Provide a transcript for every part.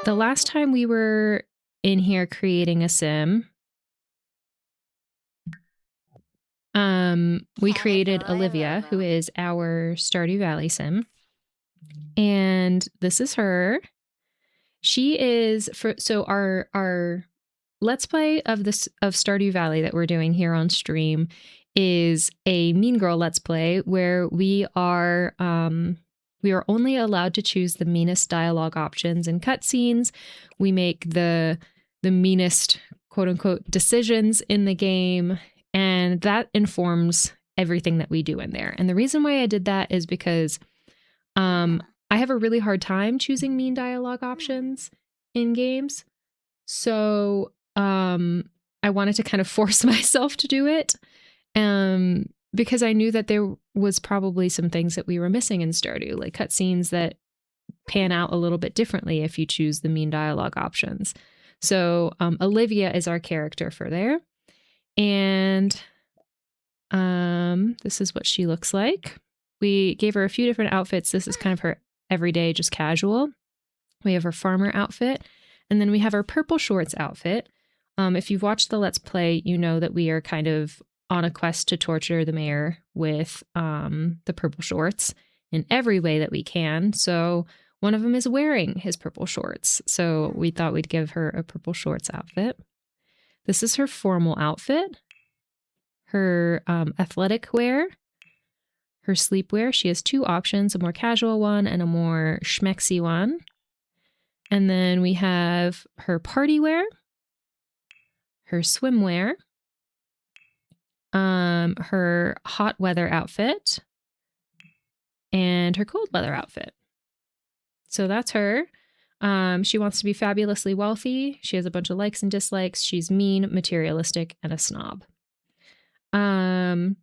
the last time we were in here creating a sim, we created Olivia, who is our Stardew Valley sim. And this is her. She is so our Let's Play of Stardew Valley that we're doing here on stream is a Mean Girl Let's Play where we are only allowed to choose the meanest dialogue options and cutscenes. We make the meanest quote unquote decisions in the game, and that informs everything that we do in there. And the reason why I did that is because I have a really hard time choosing mean dialogue options in games. So I wanted to kind of force myself to do it because I knew that there was probably some things that we were missing in Stardew, like cutscenes that pan out a little bit differently if you choose the mean dialogue options. So Olivia is our character for there. And this is what she looks like. We gave her a few different outfits. This is kind of her everyday, just casual. We have her farmer outfit. And then we have our purple shorts outfit. If you've watched the Let's Play, you know that we are kind of on a quest to torture the mayor with the purple shorts in every way that we can. So one of them is wearing his purple shorts. So we thought we'd give her a purple shorts outfit. This is her formal outfit. Her athletic wear. Her sleepwear. She has two options, a more casual one and a more schmexy one. And then we have her party wear, her swimwear, her hot weather outfit, and her cold weather outfit. So that's her. She wants to be fabulously wealthy. She has a bunch of likes and dislikes. She's mean, materialistic, and a snob. And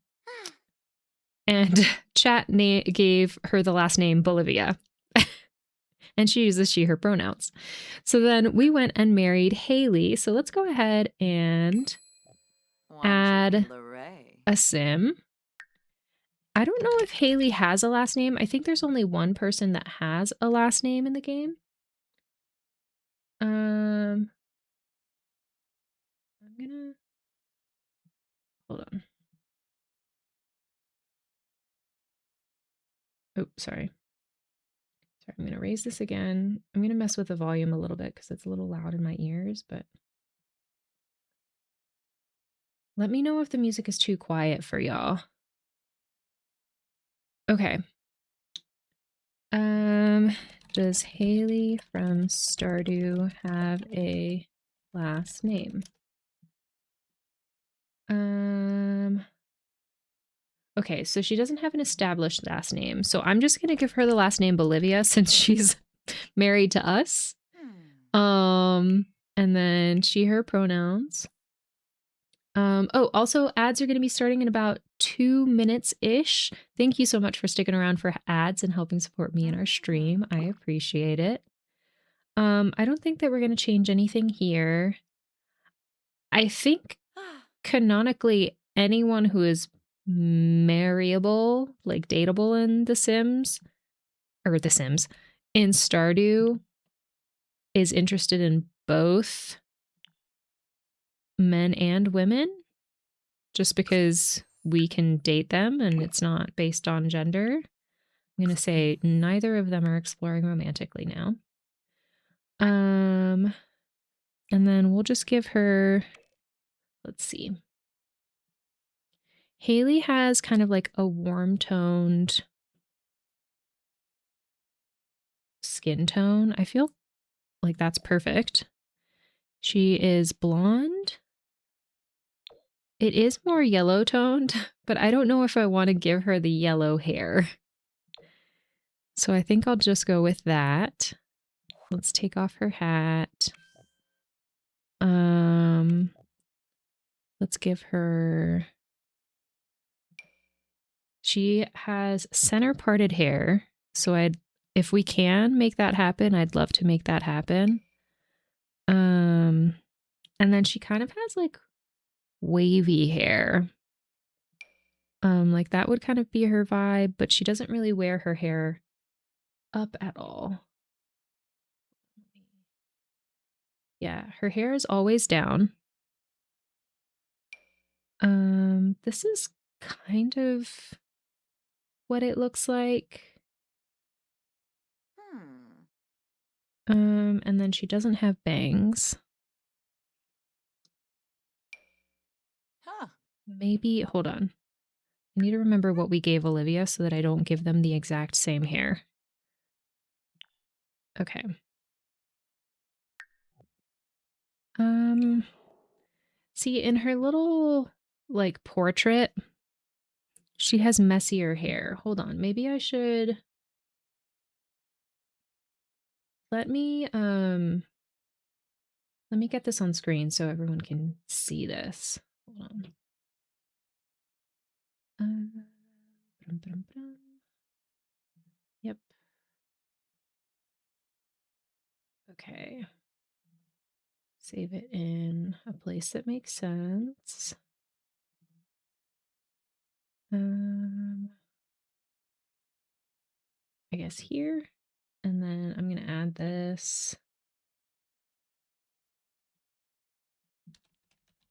chat gave her the last name Bolivia. And she uses she, her pronouns. So then we went and married Haley. So let's go ahead and add a sim. I don't know if Haley has a last name. I think there's only one person that has a last name in the game. I'm gonna hold on. Oh, sorry. I'm gonna raise this again. I'm gonna mess with the volume a little bit because it's a little loud in my ears, but let me know if the music is too quiet for y'all. Okay. Does Haley from Stardew have a last name? Okay, so she doesn't have an established last name. So I'm just going to give her the last name Bolivia since she's married to us. And then she, her pronouns. Oh, also ads are going to be starting in about 2 minutes-ish. Thank you so much for sticking around for ads and helping support me in our stream. I appreciate it. I don't think that we're going to change anything here. I think canonically anyone who is marryable, like dateable in The Sims, in Stardew is interested in both men and women, just because we can date them and it's not based on gender. I'm going to say neither of them are exploring romantically now. And then we'll just give her, let's see. Haley has kind of like a warm-toned skin tone. I feel like that's perfect. She is blonde. It is more yellow toned, but I don't know if I want to give her the yellow hair. So I think I'll just go with that. Let's take off her hat. Let's give her... She has center parted hair. So if we can make that happen, I'd love to make that happen. And then she kind of has like wavy hair. Like that would kind of be her vibe, but she doesn't really wear her hair up at all. Yeah, her hair is always down. This is kind of what it looks like. And then she doesn't have bangs. Maybe, hold on. I need to remember what we gave Olivia so that I don't give them the exact same hair. Okay. See, in her little, like, portrait, she has messier hair. Hold on, maybe I should... Let me get this on screen so everyone can see this. Hold on. Yep. Okay. Save it in a place that makes sense. I guess here. And then I'm going to add this.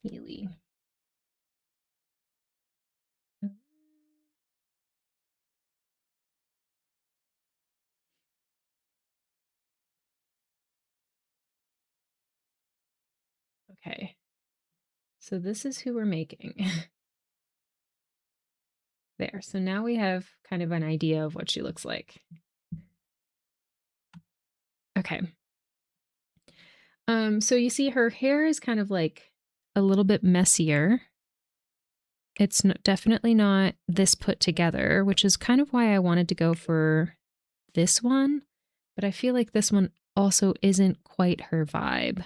Haley. Okay. So this is who we're making. There. So now we have kind of an idea of what she looks like. Okay. So you see her hair is kind of like a little bit messier. It's definitely not this put together, which is kind of why I wanted to go for this one. But I feel like this one also isn't quite her vibe.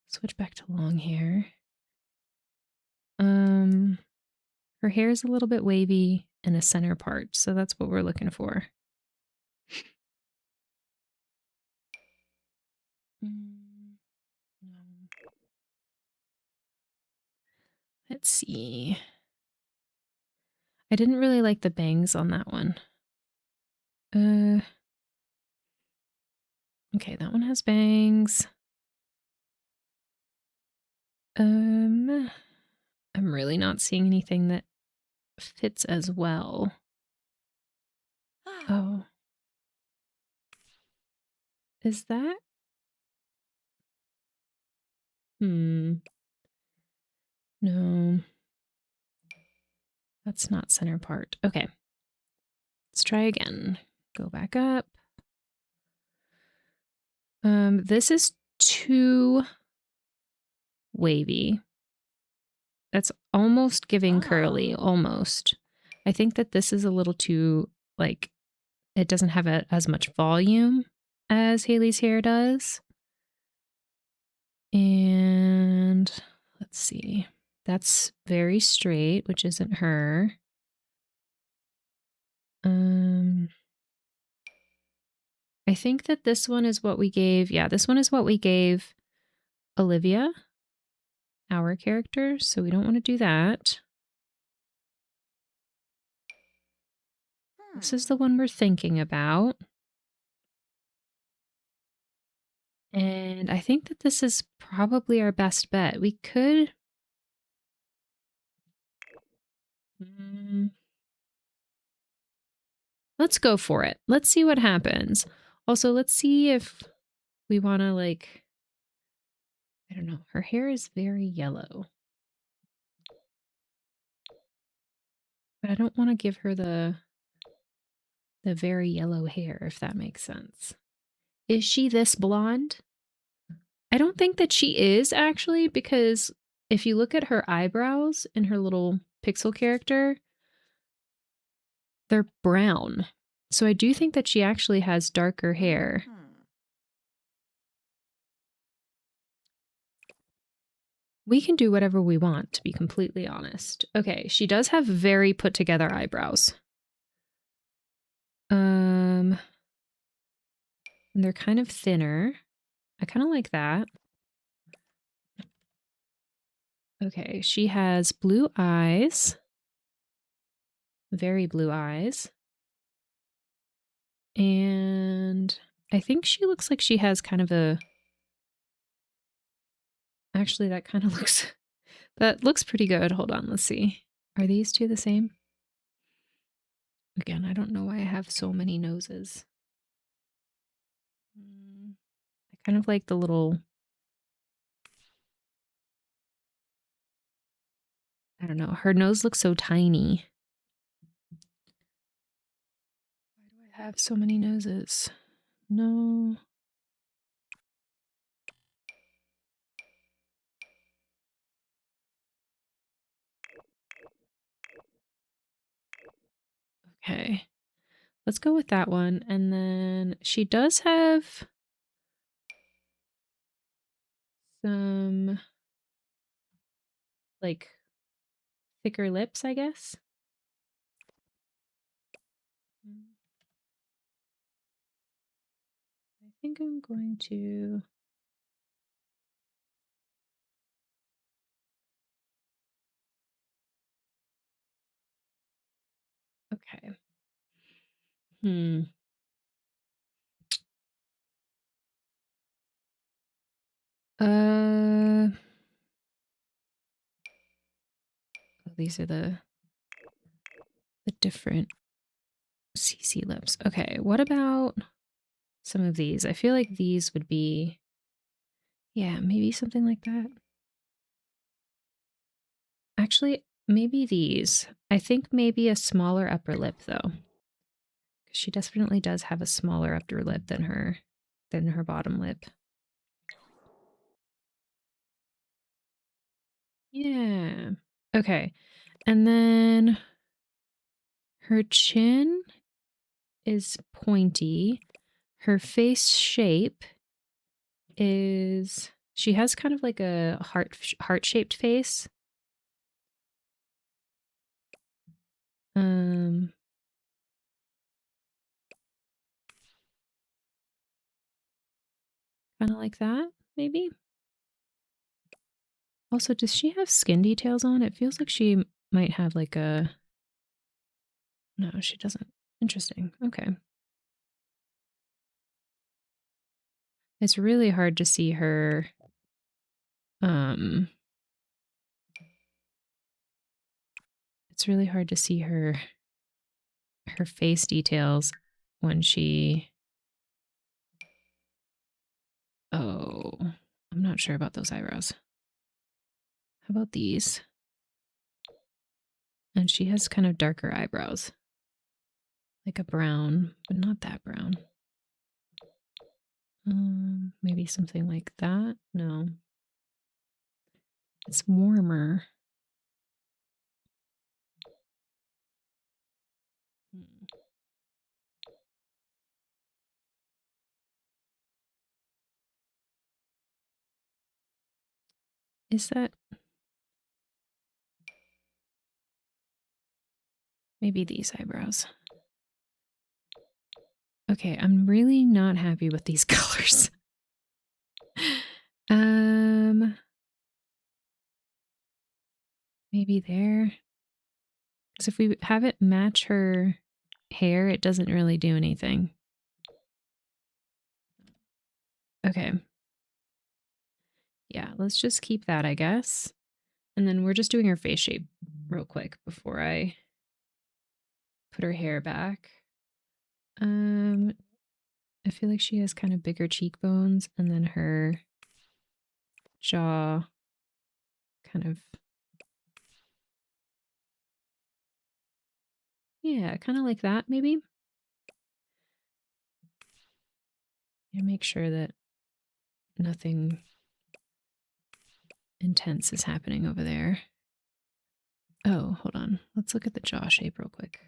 Switch back to long hair. Her hair is a little bit wavy in a center part, so that's what we're looking for. Let's see. I didn't really like the bangs on that one. Okay, that one has bangs. I'm really not seeing anything that fits as well. Oh. Is that? No. That's not center part. Okay. Let's try again. Go back up. This is too wavy. That's almost giving curly, almost. I think that this is a little too, like, it doesn't have as much volume as Haley's hair does. And let's see. That's very straight, which isn't her. I think that this one is what we gave. Yeah, this one is what we gave Olivia, our character. So we don't want to do that. This is the one we're thinking about. And I think that this is probably our best bet. We could... Let's go for it. Let's see what happens. Also, let's see if we want to, like... I don't know. Her hair is very yellow. But I don't want to give her the very yellow hair, if that makes sense. Is she this blonde? I don't think that she is, actually, because if you look at her eyebrows in her little pixel character, they're brown. So I do think that she actually has darker hair. We can do whatever we want, to be completely honest. Okay, she does have very put together eyebrows. And they're kind of thinner. I kind of like that. Okay, she has blue eyes. Very blue eyes. And I think she looks like she has kind of a Actually, that kind of looks pretty good. Hold on, let's see. Are these two the same? Again, I don't know why I have so many noses. I kind of like the little, I don't know. Her nose looks so tiny. Why do I have so many noses? No. Okay. Let's go with that one. And then she does have some like thicker lips, I guess. I think I'm going to. Okay. Oh, these are the different CC lips. Okay, what about some of these? I feel like these would be, yeah, maybe something like that. Actually, maybe these. I think maybe a smaller upper lip though. She definitely does have a smaller upper lip than her bottom lip. Yeah. Okay. And then her chin is pointy. Her face shape is, she has kind of like a heart-shaped face. Kind of like that, maybe. Also, does she have skin details on? It feels like she might have like a, no, she doesn't. Interesting. Okay. It's really hard to see her it's really hard to see her face details when she, oh, I'm not sure about those eyebrows. How about these? And she has kind of darker eyebrows. Like a brown, but not that brown. Maybe something like that. No. It's warmer. Is that maybe these eyebrows? Okay, I'm really not happy with these colors. Maybe there. Because if we have it match her hair, it doesn't really do anything. Okay. Yeah, let's just keep that, I guess. And then we're just doing her face shape real quick before I put her hair back. I feel like she has kind of bigger cheekbones, and then her jaw kind of, yeah, kind of like that maybe. And make sure that nothing intense is happening over there. Oh, hold on. Let's look at the jaw shape real quick.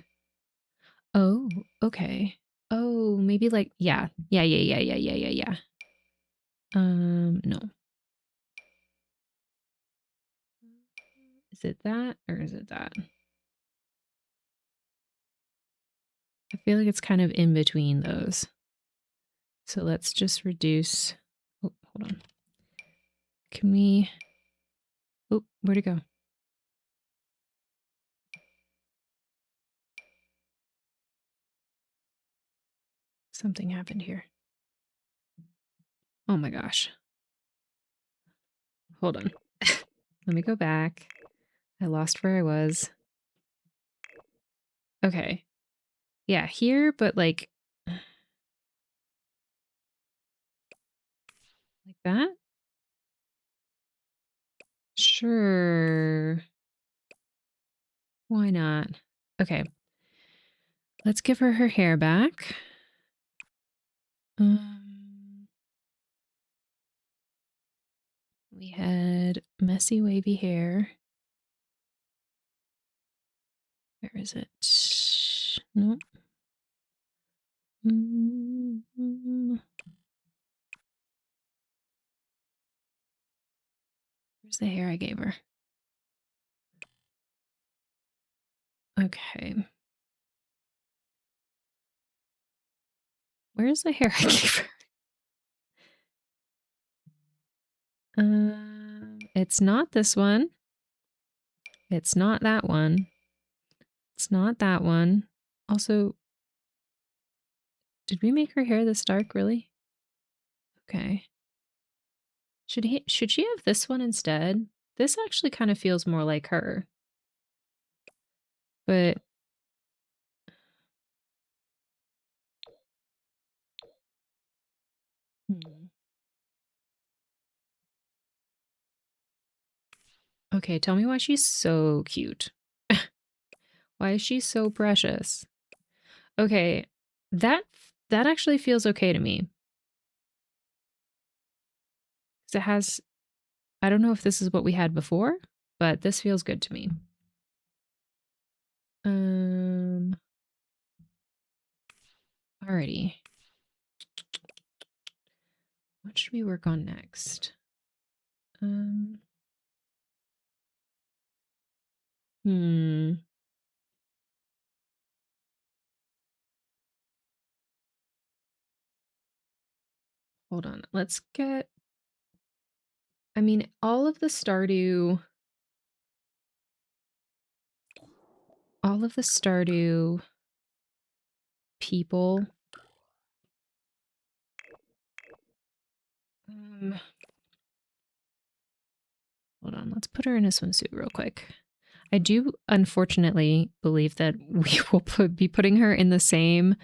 Oh, okay. Oh, maybe like, yeah. No. Is it that or is it that? I feel like it's kind of in between those. So let's just reduce. Oh, hold on. Can we? Oh, where'd it go? Something happened here. Oh my gosh. hold on. Let me go back. I lost where I was. Okay. Yeah, here, but like that? Sure. Why not? Okay. Let's give her her hair back. We had messy wavy hair. Where is it? Nope. Where's the hair I gave her? Okay. Where's the hair I gave her? It's not this one. It's not that one. It's not that one. Also, did we make her hair this dark, really? Okay. Should she have this one instead? This actually kind of feels more like her. But okay, tell me why she's so cute. Why is she so precious? Okay, that actually feels okay to me. 'Cause it has, I don't know if this is what we had before, but this feels good to me. Alrighty. What should we work on next? Hold on. Let's get, I mean, all of the Stardew people. Hold on, let's put her in a swimsuit real quick. I do unfortunately believe that we will be putting her in the same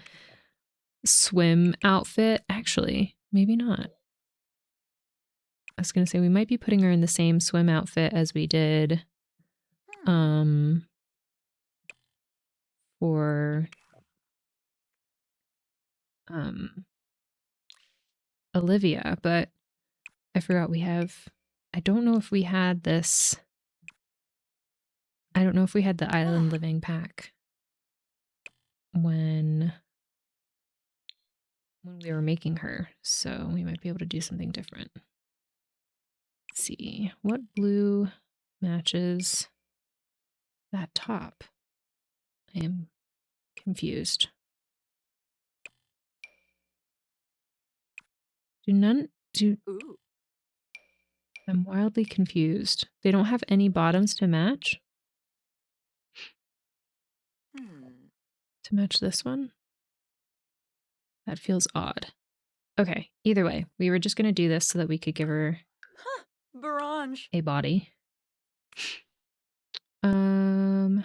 swim outfit. Actually, maybe not. I was going to say we might be putting her in the same swim outfit as we did for Olivia, but I forgot we have, I don't know if we had this. I don't know if we had the island living pack when we were making her, so we might be able to do something different. Let's see, what blue matches that top? I am confused. I'm wildly confused. They don't have any bottoms to match? To match this one? That feels odd. Okay, either way, we were just going to do this so that we could give her a body. I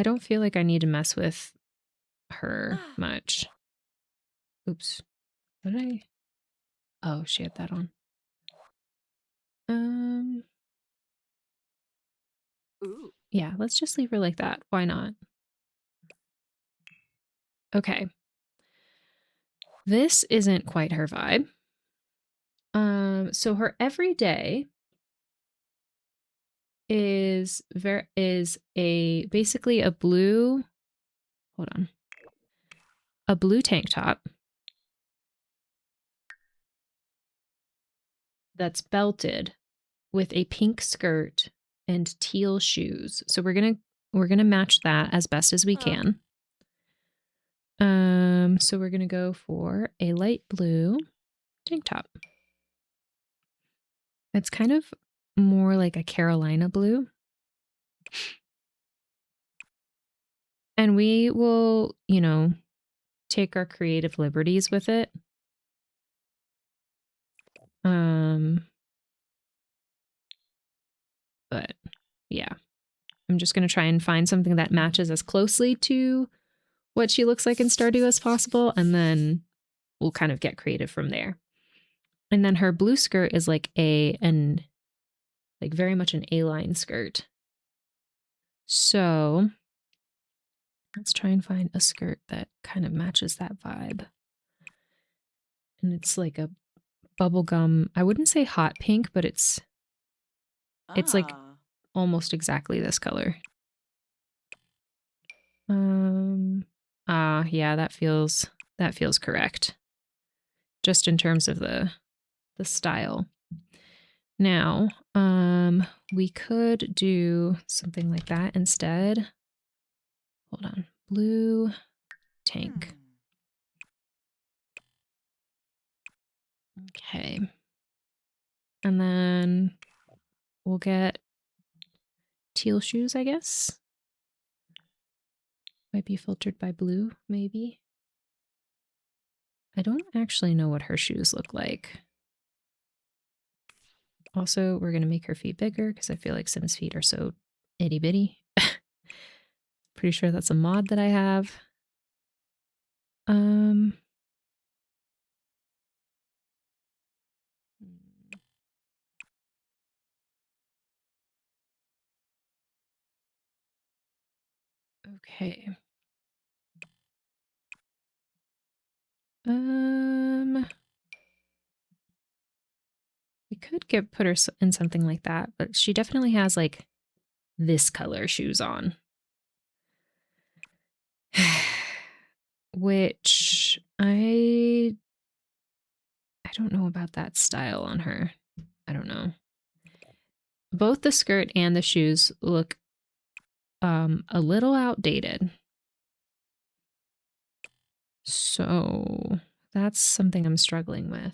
don't feel like I need to mess with her much. Oops. What did I? Oh, she had that on. Yeah, let's just leave her like that. Why not? Okay. This isn't quite her vibe. So her everyday is basically a blue, hold on, a blue tank top that's belted with a pink skirt and teal shoes. So we're gonna match that as best as we can. So we're gonna go for a light blue tank top. It's kind of more like a Carolina blue. And we will, you know, take our creative liberties with it. But yeah, I'm just going to try and find something that matches as closely to what she looks like in Stardew as possible, and then we'll kind of get creative from there. And then her blue skirt is like like very much an A-line skirt. So let's try and find a skirt that kind of matches that vibe. And it's like a bubblegum, I wouldn't say hot pink, but it's like almost exactly this color. Yeah, that feels correct. Just in terms of the style. Now, we could do something like that instead. Hold on. Blue tank. Okay. And then we'll get teal shoes, I guess. Might be filtered by blue, maybe. I don't actually know what her shoes look like. Also, we're going to make her feet bigger because I feel like Sim's feet are so itty bitty. Pretty sure that's a mod that I have. Okay. We could put her in something like that, but she definitely has like this color shoes on. Which I don't know about that style on her. I don't know. Both the skirt and the shoes look a little outdated. So that's something I'm struggling with.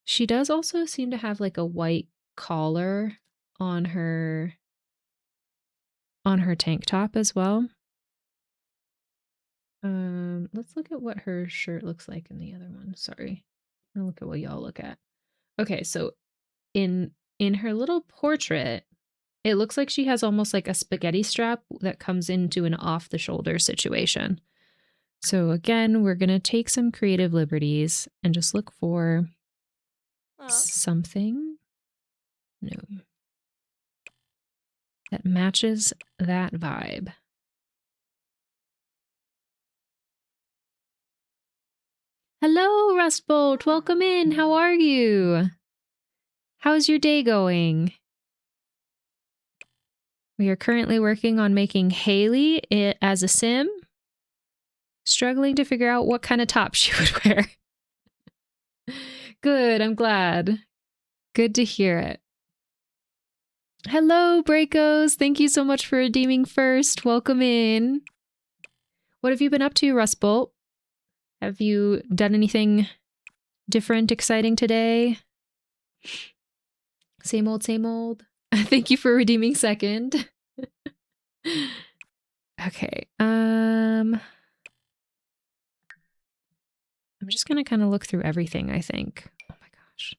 She does also seem to have like a white collar on her tank top as well. Let's look at what her shirt looks like in the other one. Sorry. I'll look at what y'all look at. Okay, so in her little portrait, it looks like she has almost like a spaghetti strap that comes into an off the shoulder situation. So again, we're going to take some creative liberties and just look for something that matches that vibe. Hello, Rustbolt. Welcome in. How are you? How's your day going? We are currently working on making Haley as a sim. Struggling to figure out what kind of top she would wear. Good, I'm glad. Good to hear it. Hello, Breakos. Thank you so much for redeeming first. Welcome in. What have you been up to, Rustbolt? Have you done anything different, exciting today? Same old, same old. Thank you for redeeming second. Okay. I'm just gonna kind of look through everything, I think. Oh my gosh.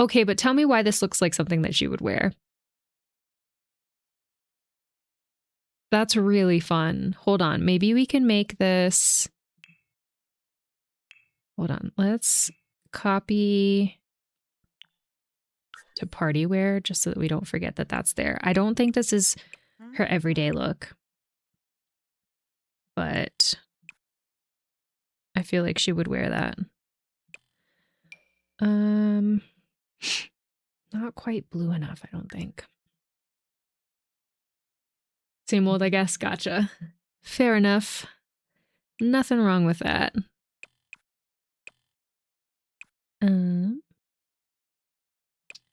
Okay, but tell me why this looks like something that she would wear. That's really fun. Hold on. Maybe we can make this. Hold on. Let's copy to party wear just so that we don't forget that that's there. I don't think this is her everyday look, but I feel like she would wear that. Not quite blue enough, I don't think. Same old, I guess. Gotcha. Fair enough. Nothing wrong with that.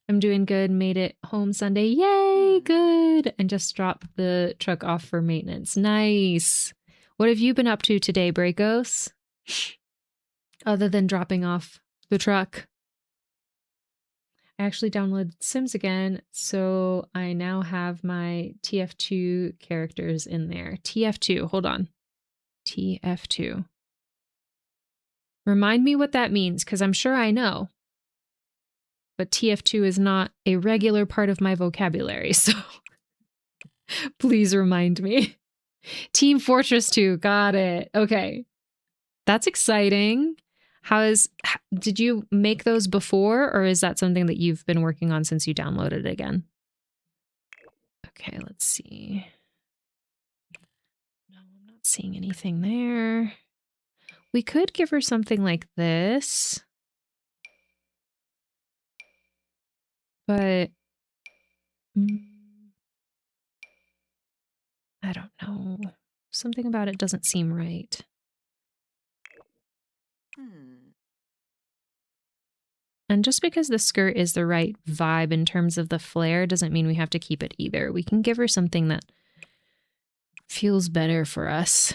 I'm doing good. Made it home Sunday. Yay, good. And just dropped the truck off for maintenance. Nice. What have you been up to today, Breakos? Other than dropping off the truck? I actually downloaded Sims again, so I now have my TF2 characters in there. TF2, hold on. TF2. Remind me what that means, because I'm sure I know. but TF2 is not a regular part of my vocabulary, so please remind me. Team Fortress 2, got it. Okay. That's exciting. Did you make those before, or is that something that you've been working on since you downloaded it again? Okay, let's see. No, I'm not seeing anything there. We could give her something like this. But I don't know. Something about it doesn't seem right. And just because the skirt is the right vibe in terms of the flare doesn't mean we have to keep it either. We can give her something that feels better for us.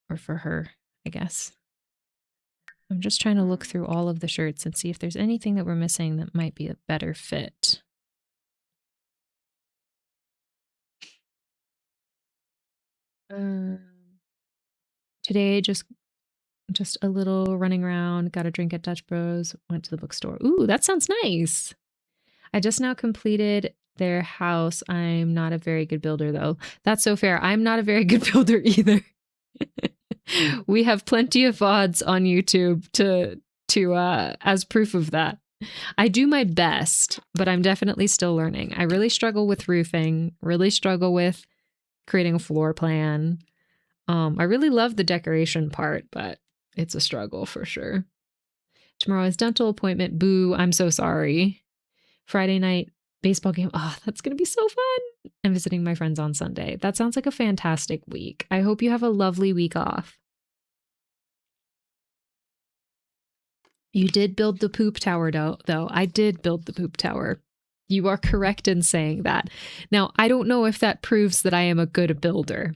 Or for her, I guess. I'm just trying to look through all of the shirts and see if there's anything that we're missing that might be a better fit. Today, just a little running around, got a drink at Dutch Bros, went to the bookstore. Ooh, that sounds nice. I just now completed their house. I'm not a very good builder, though. That's so fair. I'm not a very good builder either. We have plenty of VODs on YouTube to as proof of that. I do my best, but I'm definitely still learning. I really struggle with roofing, really struggle with creating a floor plan. I really love the decoration part, but it's a struggle for sure. Tomorrow is dental appointment. Boo, I'm so sorry. Friday night baseball game. Oh, that's going to be so fun. I'm visiting my friends on Sunday. That sounds like a fantastic week. I hope you have a lovely week off. You did build the poop tower, though. I did build the poop tower. You are correct in saying that. Now, I don't know if that proves that I am a good builder.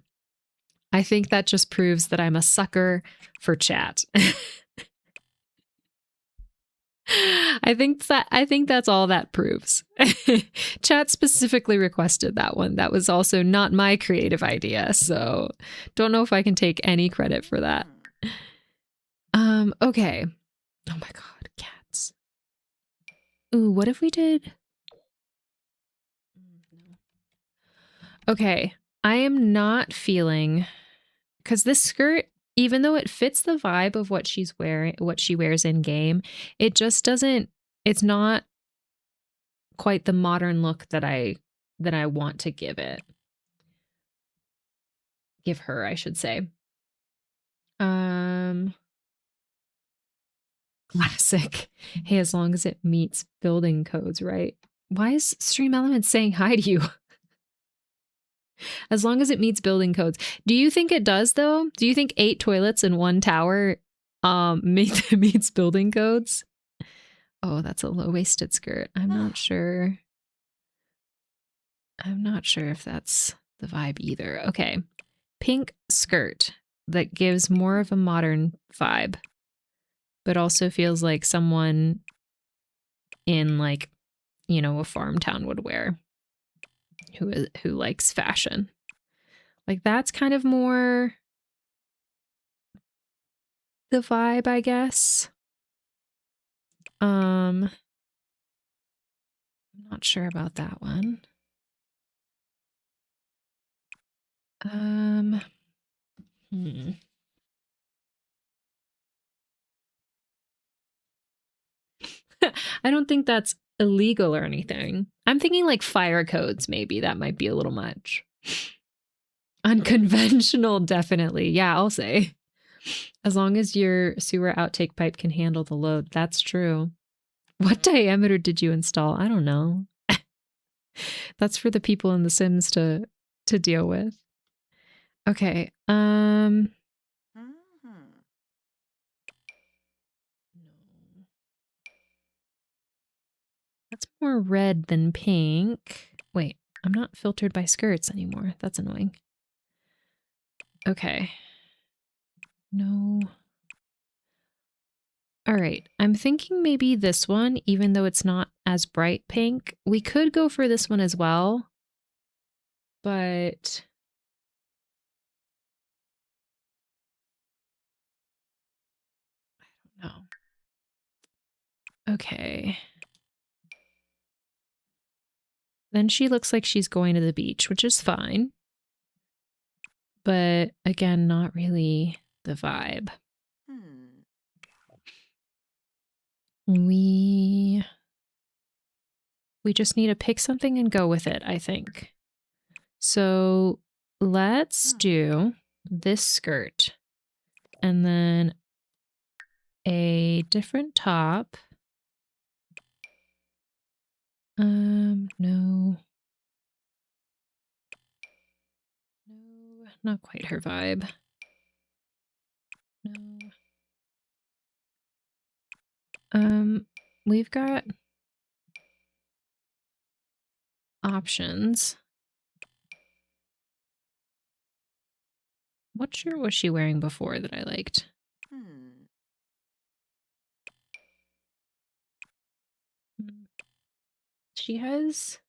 I think that just proves that I'm a sucker for chat. I think that's all that proves. Chat specifically requested that one. That was also not my creative idea, so don't know if I can take any credit for that. Okay. Oh my god, cats. Ooh, what if we did? Okay, I am not feeling, because this skirt, even though it fits the vibe of what she's wearing, what she wears in game, it just doesn't, it's not quite the modern look that I want to give her, I should say. Classic. Hey, as long as it meets building codes, right? Why is Stream Elements saying hi to you? As long as it meets building codes. Do you think it does, though? Do you think 8 toilets in 1 tower meets building codes? Oh, that's a low-waisted skirt. I'm not sure. I'm not sure if that's the vibe either. Okay. Pink skirt that gives more of a modern vibe, but also feels like someone in, like, you know, a farm town would wear who likes fashion. Like, that's kind of more the vibe, I guess. I'm not sure about that one. I don't think that's illegal or anything. I'm thinking like fire codes, maybe. That might be a little much. Unconventional, definitely. Yeah, I'll say. As long as your sewer outtake pipe can handle the load. That's true. What diameter did you install? I don't know. That's for the people in The Sims to deal with. Okay. No. That's more red than pink. Wait, I'm not filtered by skirts anymore. That's annoying. Okay. No. All right. I'm thinking maybe this one, even though it's not as bright pink. We could go for this one as well. But I don't know. Okay. Then she looks like she's going to the beach, which is fine. But again, not really the vibe. We just need to pick something and go with it, I think. So let's do this skirt and then a different top. No, not quite her vibe. No. We've got options. What shirt was she wearing before that I liked? She has,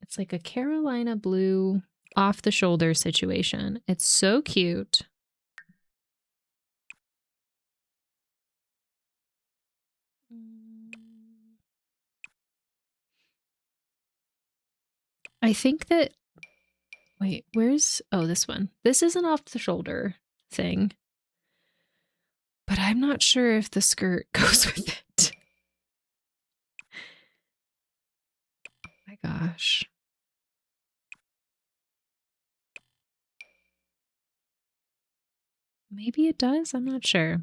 it's like a Carolina blue off the shoulder situation. It's so cute. I think that, wait, where's, oh, this one. This is an off the shoulder thing, but I'm not sure if the skirt goes with it. Oh my gosh. Maybe it does. I'm not sure.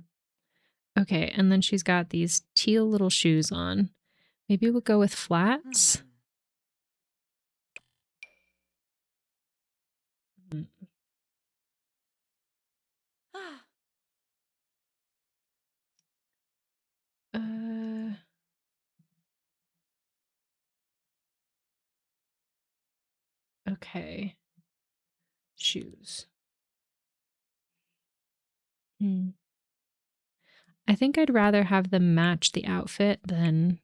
Okay, and then she's got these teal little shoes on. Maybe we'll go with flats. Okay. Shoes. I think I'd rather have them match the outfit than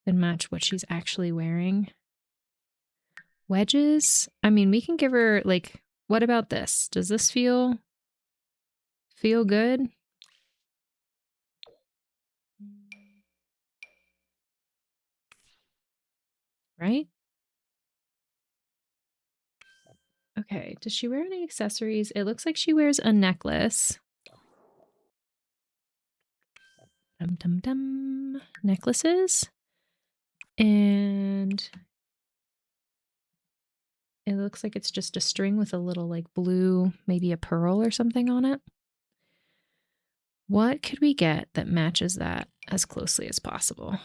match what she's actually wearing. Wedges? I mean, we can give her, like, what about this? Does this feel good? Right? Okay, does she wear any accessories? It looks like she wears a necklace. Dum dum dum. Necklaces. And it looks like it's just a string with a little, like, blue, maybe a pearl or something on it. What could we get that matches that as closely as possible?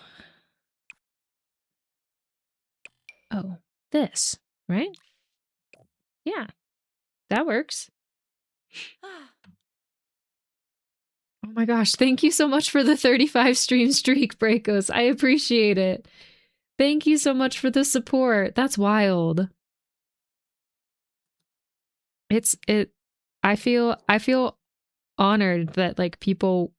Oh, this, right? Yeah, that works. Oh my gosh, thank you so much for the 35 stream streak, Breakos. I appreciate it. Thank you so much for the support. That's wild. I feel honored that, like, people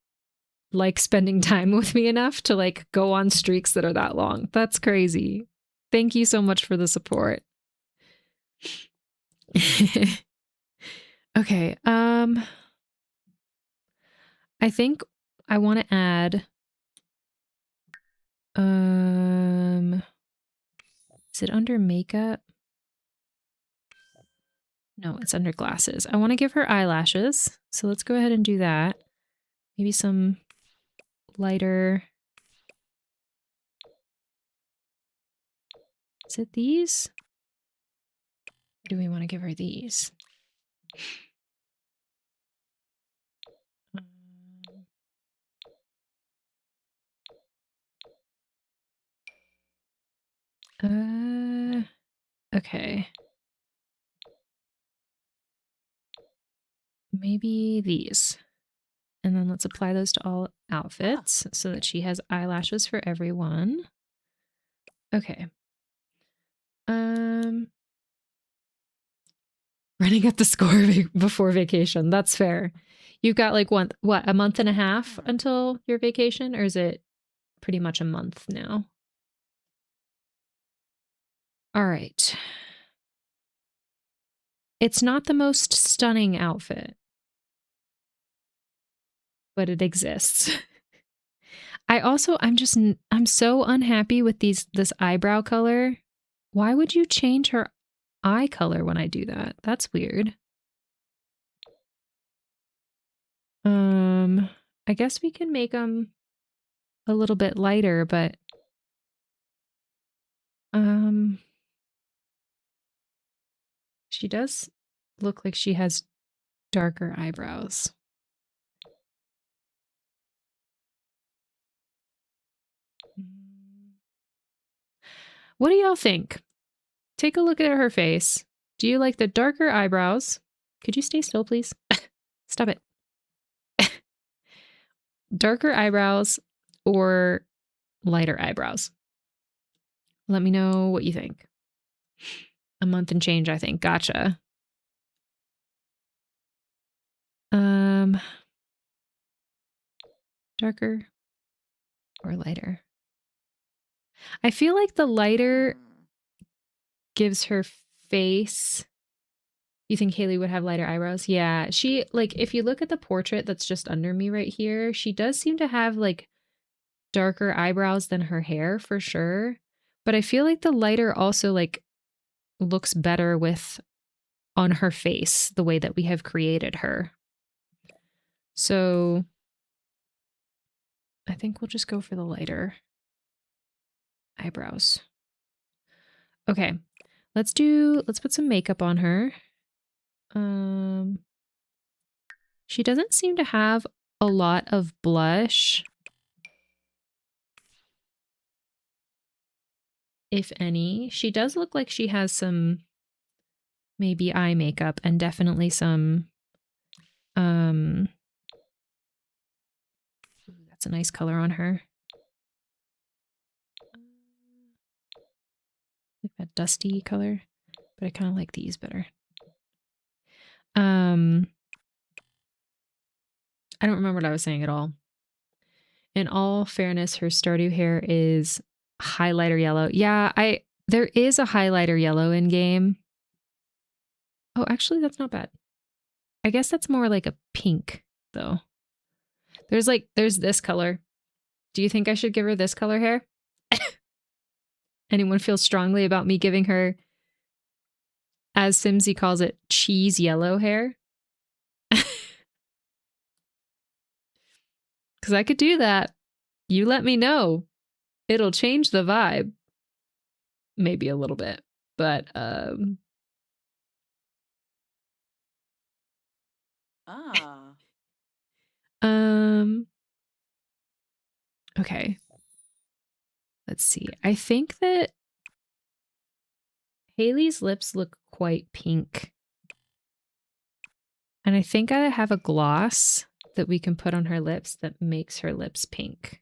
like spending time with me enough to, like, go on streaks that are that long. That's crazy. Thank you so much for the support. Okay, I think I want to add is it under makeup? No, it's under glasses. I want to give her eyelashes. So let's go ahead and do that. Maybe some lighter. Is it these? Or do we want to give her these? Okay. Maybe these. And then let's apply those to all outfits so that she has eyelashes for everyone. Okay. Running up the score before vacation. That's fair. You've got, like, a month and a half until your vacation, or is it pretty much a month now? All right. It's not the most stunning outfit, but it exists. I'm so unhappy with this eyebrow color. Why would you change her eye color when I do that? That's weird. I guess we can make them a little bit lighter, but she does look like she has darker eyebrows. What do y'all think? Take a look at her face. Do you like the darker eyebrows? Could you stay still, please? Stop it. Darker eyebrows or lighter eyebrows? Let me know what you think. A month and change, I think. Gotcha. Darker or lighter? I feel like the lighter gives her face. You think Haley would have lighter eyebrows? Yeah, she, like, if you look at the portrait that's just under me right here, she does seem to have, like, darker eyebrows than her hair, for sure. But I feel like the lighter also, like, looks better with on her face, the way that we have created her. So I think we'll just go for the lighter eyebrows. Okay, let's put some makeup on her. She doesn't seem to have a lot of blush, if any. She does look like she has some maybe eye makeup and definitely some that's a nice color on her. Like that dusty color, but I kind of like these better. I don't remember what I was saying at all. In all fairness, her Stardew hair is highlighter yellow. Yeah, there is a highlighter yellow in game. Oh, actually, that's not bad. I guess that's more like a pink, though. There's this color. Do you think I should give her this color hair? Anyone feel strongly about me giving her, as Simsy calls it, cheese yellow hair? Because I could do that. You let me know. It'll change the vibe. Maybe a little bit. But, okay. Let's see. I think that Haley's lips look quite pink. And I think I have a gloss that we can put on her lips that makes her lips pink.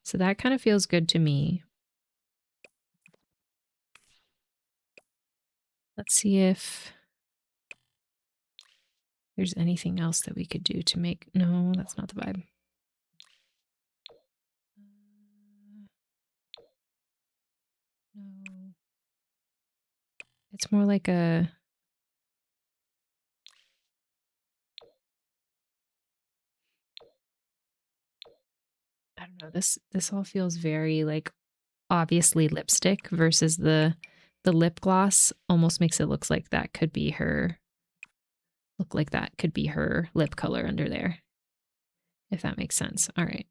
So that kind of feels good to me. Let's see if there's anything else that we could do to make... No, that's not the vibe. No. It's more like a... I don't know. This all feels very, like, obviously lipstick versus the lip gloss almost makes it look like that could be her... Look like that could be her lip color under there. If that makes sense. All right.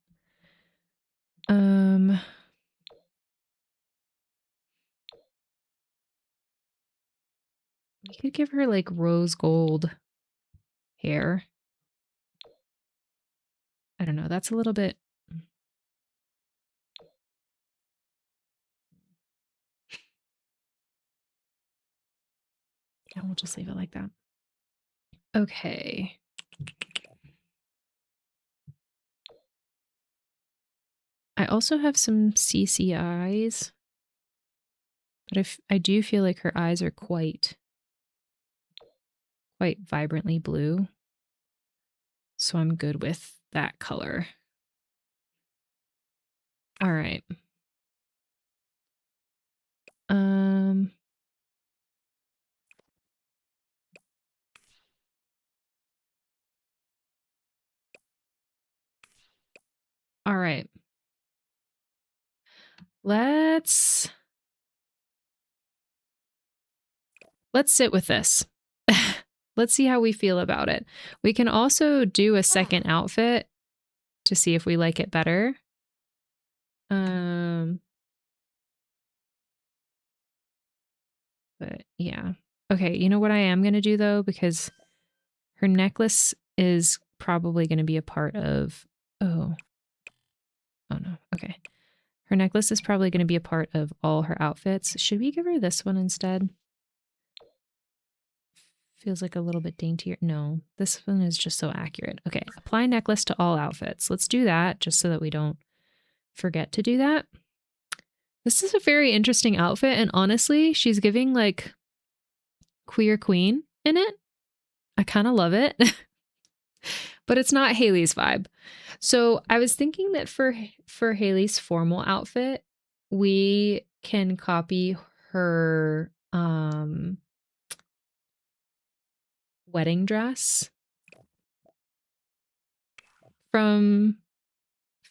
We could give her like rose gold hair. I don't know. That's a little bit. Yeah, we'll just leave it like that. Okay. I also have some CC eyes, but I do feel like her eyes are quite vibrantly blue. So I'm good with that color. All right. All right. Let's sit with this. Let's see how we feel about it. We can also do a second outfit to see if we like it better. But yeah. Okay, you know what I am going to do though, because her necklace is probably going to be a part of... Oh no. Okay. Her necklace is probably going to be a part of all her outfits. Should we give her this one instead? Feels like a little bit daintier. No, this one is just so accurate. Okay, apply necklace to all outfits. Let's do that just so that we don't forget to do that. This is a very interesting outfit, and honestly, she's giving like queer queen in it. I kind of love it. But it's not Haley's vibe. So I was thinking that for Haley's formal outfit, we can copy her wedding dress from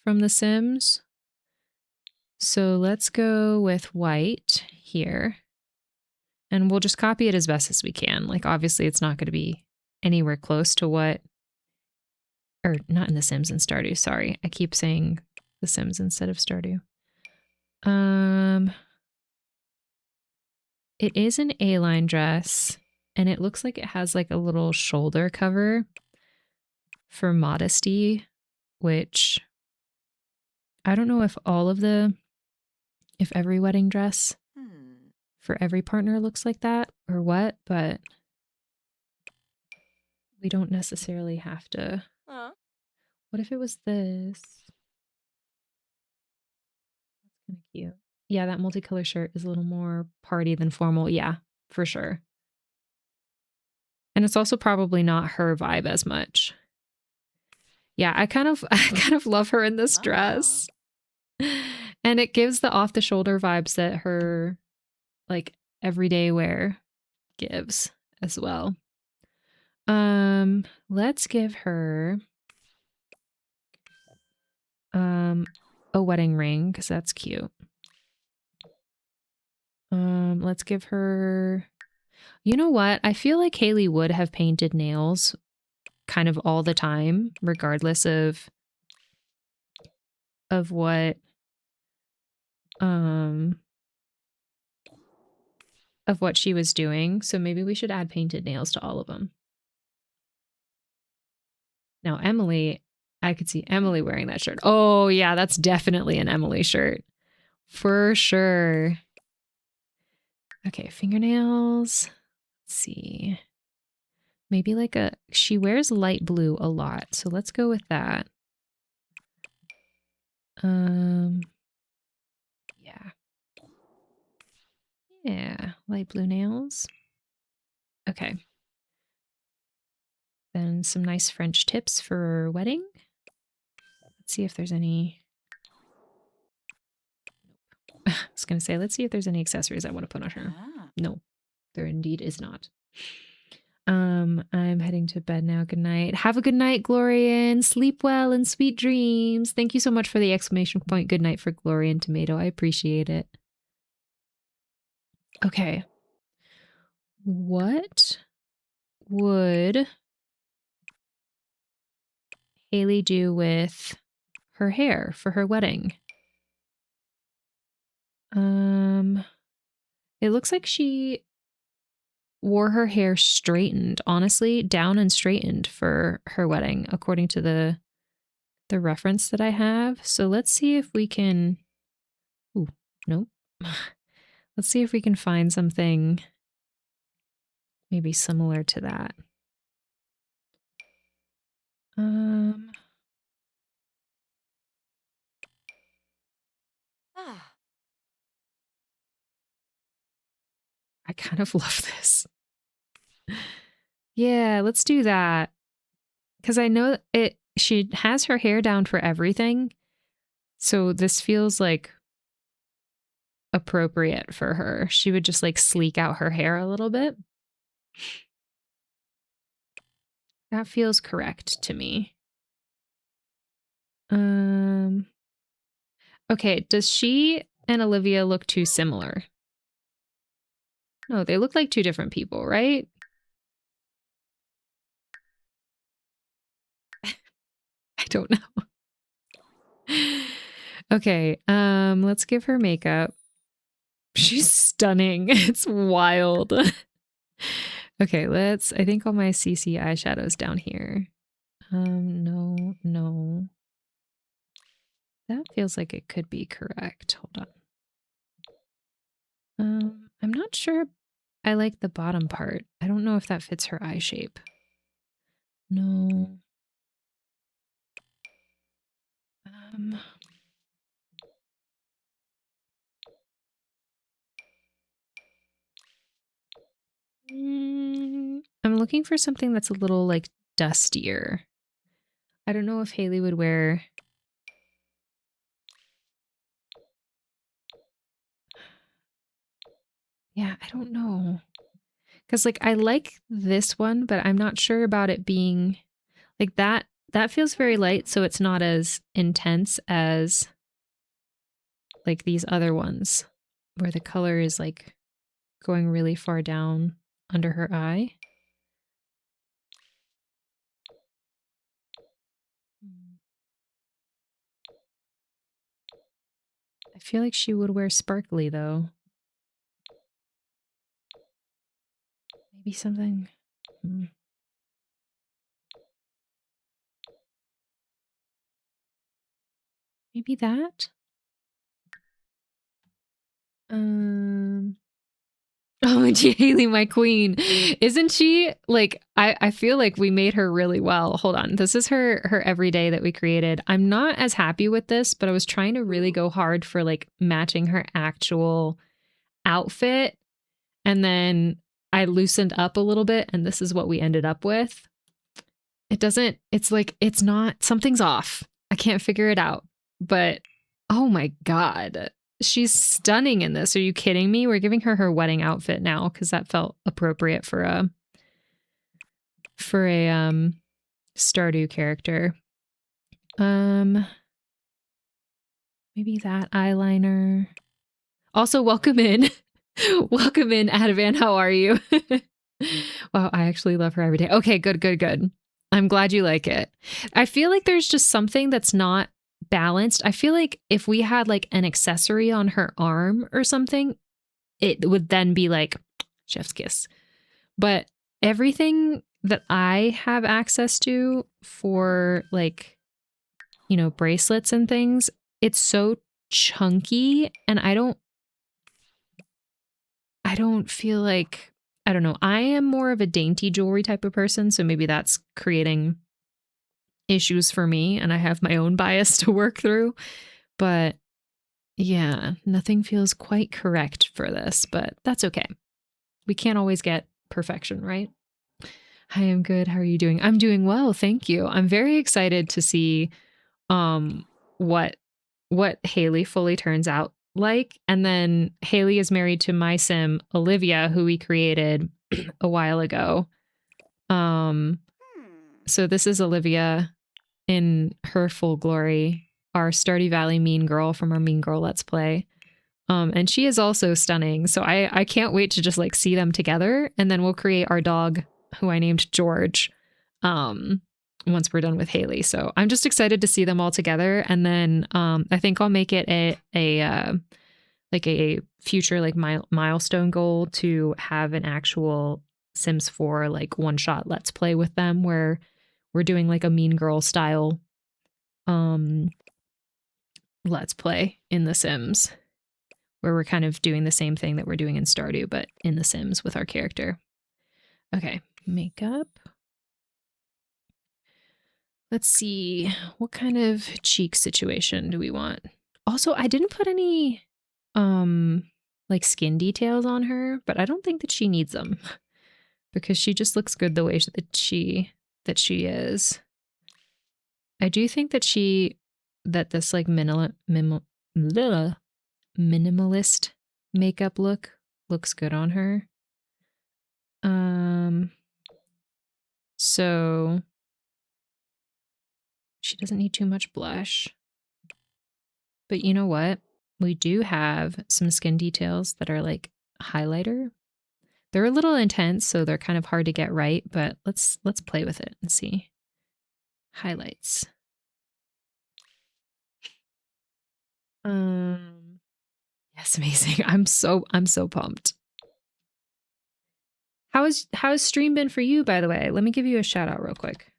The Sims. So let's go with white here. And we'll just copy it as best as we can. Like, obviously, it's not going to be anywhere close to what... Or not in The Sims, in Stardew. Sorry, I keep saying The Sims instead of Stardew. It is an A-line dress, and it looks like it has like a little shoulder cover for modesty, which I don't know if if every wedding dress for every partner looks like that or what, but we don't necessarily have to. What if it was this? That's kind of cute. Yeah, that multicolor shirt is a little more party than formal. Yeah, for sure. And it's also probably not her vibe as much. Yeah, I kind of love her in this dress. And it gives the off the shoulder vibes that her like everyday wear gives as well. Let's give her a wedding ring because that's cute. Let's give her... You know what? I feel like Haley would have painted nails kind of all the time, regardless of what she was doing. So maybe we should add painted nails to all of them. Now, Emily, I could see Emily wearing that shirt. Oh, yeah, that's definitely an Emily shirt. For sure. Okay, fingernails. Let's see. Maybe like she wears light blue a lot, so let's go with that. Yeah. Yeah, light blue nails. Okay. Then some nice French tips for wedding. Let's see if there's any... I was going to say, let's see if there's any accessories I want to put on her. No, there indeed is not. I'm heading to bed now. Good night. Have a good night, Glorian. Sleep well and sweet dreams. Thank you so much for the exclamation point. Good night for Glorian Tomato. I appreciate it. Okay. What would Haley do with her hair for her wedding? It looks like she wore her hair straightened, honestly, down and straightened for her wedding, according to the reference that I have. So let's see if we can... Ooh, nope. Let's see if we can find something maybe similar to that. I kind of love this. Yeah, let's do that. Because I know she has her hair down for everything. So this feels like appropriate for her. She would just like sleek out her hair a little bit. That feels correct to me. Okay, does she and Olivia look too similar? No, they look like two different people, right? I don't know. Okay, let's give her makeup. She's stunning. It's wild. Okay, I think all my CC eyeshadows down here. No. That feels like it could be correct. Hold on. I'm not sure I like the bottom part. I don't know if that fits her eye shape. No. I'm looking for something that's a little like dustier. I don't know if Haley would wear. Yeah, I don't know. Because like I like this one, but I'm not sure about it being like that. That feels very light, so it's not as intense as like these other ones where the color is like going really far down under her eye. I feel like she would wear sparkly though. Maybe something. Maybe that? Oh, and Haley, my queen. Isn't she like I feel like we made her really well. Hold on. This is her everyday that we created. I'm not as happy with this, but I was trying to really go hard for like matching her actual outfit. And then I loosened up a little bit and this is what we ended up with. It's like it's not, something's off. I can't figure it out. But oh my God. She's stunning in this. Are you kidding me? We're giving her wedding outfit now because that felt appropriate for a Stardew character. Maybe that eyeliner. Also, welcome in. Welcome in, Adavan. How are you? Wow, I actually love her every day. Okay, good. I'm glad you like it. I feel like there's just something that's not balanced. I feel like if we had like an accessory on her arm or something, it would then be like chef's kiss. But everything that I have access to for like, you know, bracelets and things, it's so chunky and I don't feel like, I don't know. I am more of a dainty jewelry type of person, so maybe that's creating issues for me and I have my own bias to work through. But yeah, nothing feels quite correct for this, but that's okay. We can't always get perfection, right? I am good. How are you doing? I'm doing well, thank you. I'm very excited to see what Haley fully turns out like. And then Haley is married to my sim, Olivia, who we created a while ago. So this is Olivia in her full glory, our Stardew Valley mean girl from our Mean Girl Let's Play. And she is also stunning. So I can't wait to just like see them together. And then we'll create our dog, who I named George, once we're done with Haley. So I'm just excited to see them all together. And then I think I'll make it a future like milestone goal to have an actual Sims 4 like one shot let's play with them where we're doing like a Mean Girl style let's play in The Sims, where we're kind of doing the same thing that we're doing in Stardew, but in The Sims with our character. Okay, makeup. Let's see, what kind of cheek situation do we want? Also, I didn't put any like skin details on her, but I don't think that she needs them because she just looks good the way that she is. I do think that this like minimalist makeup look looks good on her. So she doesn't need too much blush. But you know what? we do have some skin details that are like highlighter. They're a little intense, so they're kind of hard to get right, but let's play with it and see. Highlights. Yes, amazing. I'm so pumped. How's stream been for you, by the way? Let me give you a shout out real quick.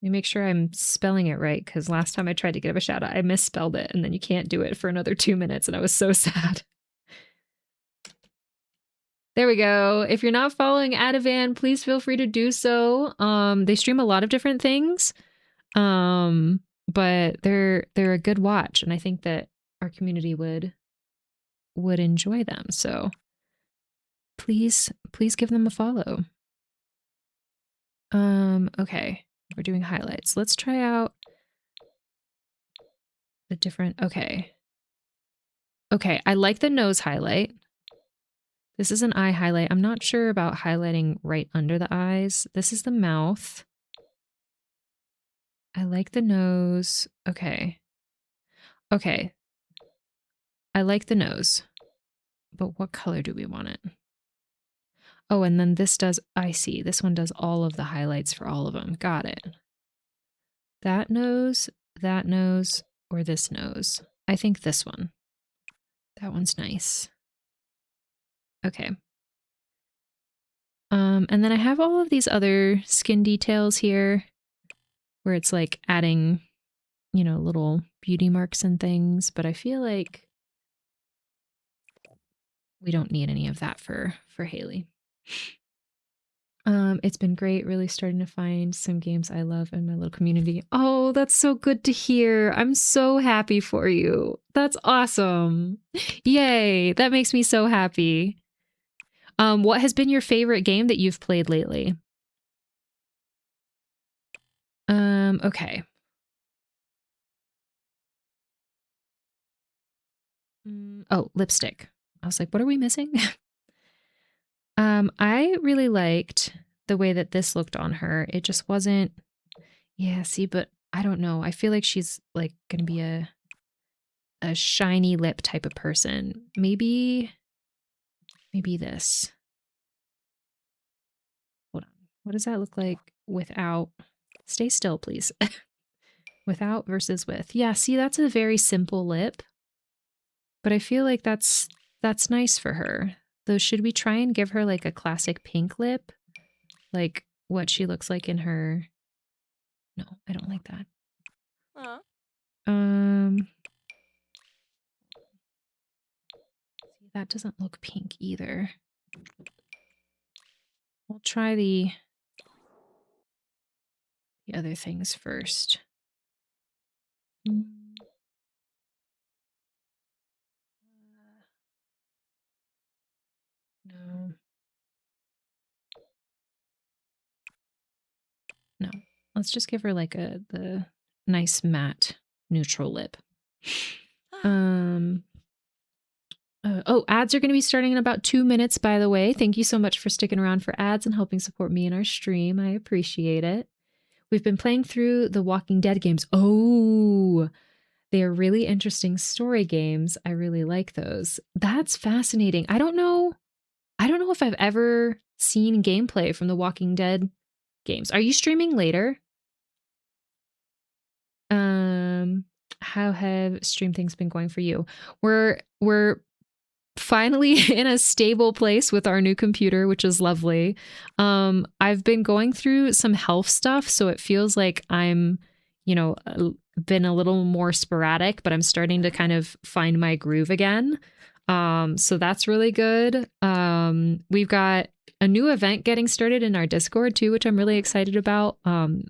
Let me make sure I'm spelling it right, because last time I tried to give a shout out, I misspelled it, and then you can't do it for another 2 minutes, and I was so sad. There we go. If you're not following Adavan, please feel free to do so. They stream a lot of different things, but they're a good watch, and I think that our community would enjoy them. So please give them a follow. Okay, we're doing highlights. Let's try out the different. Okay, I like the nose highlight. This is an eye highlight. I'm not sure about highlighting right under the eyes. This is the mouth. I like the nose. Okay. I like the nose. But what color do we want it? Oh, and then this does, I see. This one does all of the highlights for all of them. Got it. That nose, or this nose. I think this one. That one's nice. Okay. And then I have all of these other skin details here where it's like adding, you know, little beauty marks and things, but I feel like we don't need any of that for Haley. It's been great, really starting to find some games I love in my little community. Oh, that's so good to hear. I'm so happy for you. That's awesome. Yay, that makes me so happy. What has been your favorite game that you've played lately? Okay. Oh, lipstick. I was like, what are we missing? I really liked the way that this looked on her. It just wasn't, yeah, see, but I don't know. I feel like she's like gonna be a shiny lip type of person. Maybe this. Hold on. What does that look like without? Stay still, please. Without versus with. Yeah, see, that's a very simple lip. But I feel like that's nice for her. Though, should we try and give her like a classic pink lip? Like what she looks like in her... No, I don't like that. See, that doesn't look pink either. We'll try the other things first. No. Let's just give her like the nice matte neutral lip. Oh, ads are going to be starting in about 2 minutes, by the way. Thank you so much for sticking around for ads and helping support me in our stream. I appreciate it. We've been playing through the Walking Dead games. Oh, they are really interesting story games. I really like those. That's fascinating. I don't know if I've ever seen gameplay from the Walking Dead games. Are you streaming later? How have stream things been going for you? We're finally in a stable place with our new computer, which is lovely. I've been going through some health stuff, so it feels like I'm, you know, been a little more sporadic, but I'm starting to kind of find my groove again. So that's really good. We've got a new event getting started in our Discord too, which I'm really excited about.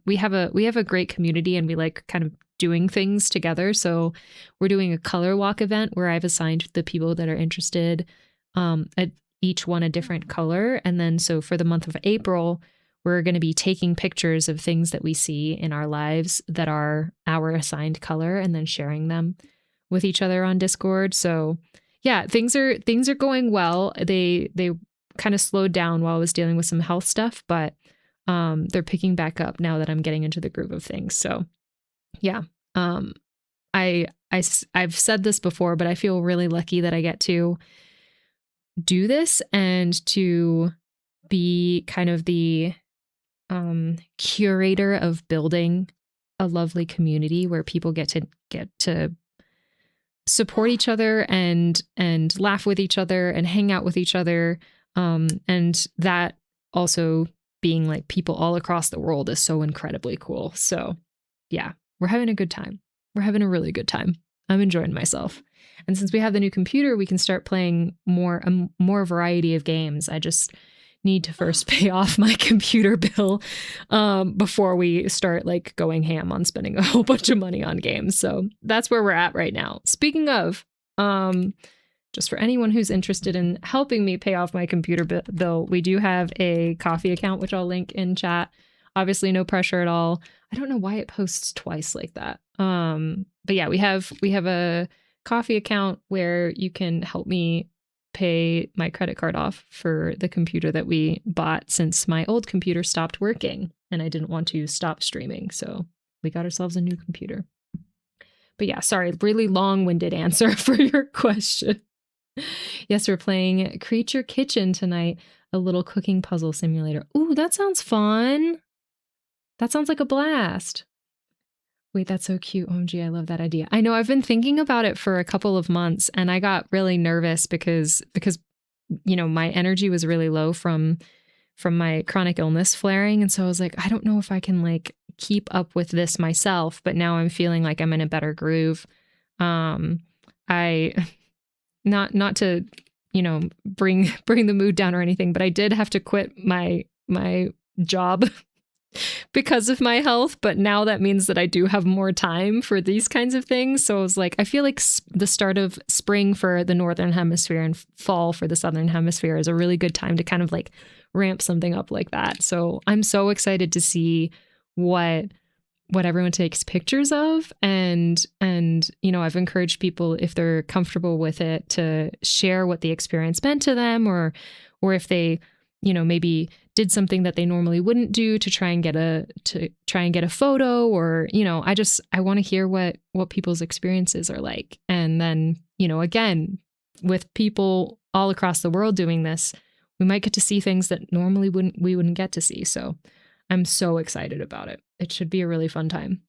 We have a great community and we like kind of doing things together. So we're doing a color walk event where I've assigned the people that are interested at each one a different color. And then so for the month of April, we're going to be taking pictures of things that we see in our lives that are our assigned color and then sharing them with each other on Discord. So yeah, things are going well. They kind of slowed down while I was dealing with some health stuff, but they're picking back up now that I'm getting into the groove of things. So yeah. I've said this before, but I feel really lucky that I get to do this and to be kind of the curator of building a lovely community where people get to support each other and laugh with each other and hang out with each other. And that also being like people all across the world is so incredibly cool. So yeah, we're having a good time. We're having a really good time. I'm enjoying myself. And since we have the new computer, we can start playing more variety of games. I just need to first pay off my computer bill before we start like going ham on spending a whole bunch of money on games. So that's where we're at right now. Speaking of, just for anyone who's interested in helping me pay off my computer bill, we do have a Ko-fi account, which I'll link in chat. Obviously, no pressure at all. I don't know why it posts twice like that. But yeah, we have a Ko-fi account where you can help me pay my credit card off for the computer that we bought since my old computer stopped working and I didn't want to stop streaming. So we got ourselves a new computer. But yeah, sorry, really long-winded answer for your question. Yes, we're playing Creature Kitchen tonight, a little cooking puzzle simulator. Ooh, that sounds fun. That sounds like a blast. Wait, that's so cute. OMG, I love that idea. I know I've been thinking about it for a couple of months and I got really nervous because you know, my energy was really low from my chronic illness flaring. And so I was like, I don't know if I can like keep up with this myself, but now I'm feeling like I'm in a better groove. I not to, you know, bring the mood down or anything, but I did have to quit my job because of my health, but now that means that I do have more time for these kinds of things. So I was like, I feel like the start of spring for the Northern Hemisphere and fall for the Southern Hemisphere is a really good time to kind of like ramp something up like that. So I'm so excited to see what everyone takes pictures of. And, you know, I've encouraged people, if they're comfortable with it, to share what the experience meant to them, or if they, you know, maybe did something that they normally wouldn't do to try and get a photo, or, you know, I want to hear what people's experiences are like. And then, you know, again, with people all across the world doing this, we might get to see things that normally we wouldn't get to see. So I'm so excited about it. It should be a really fun time.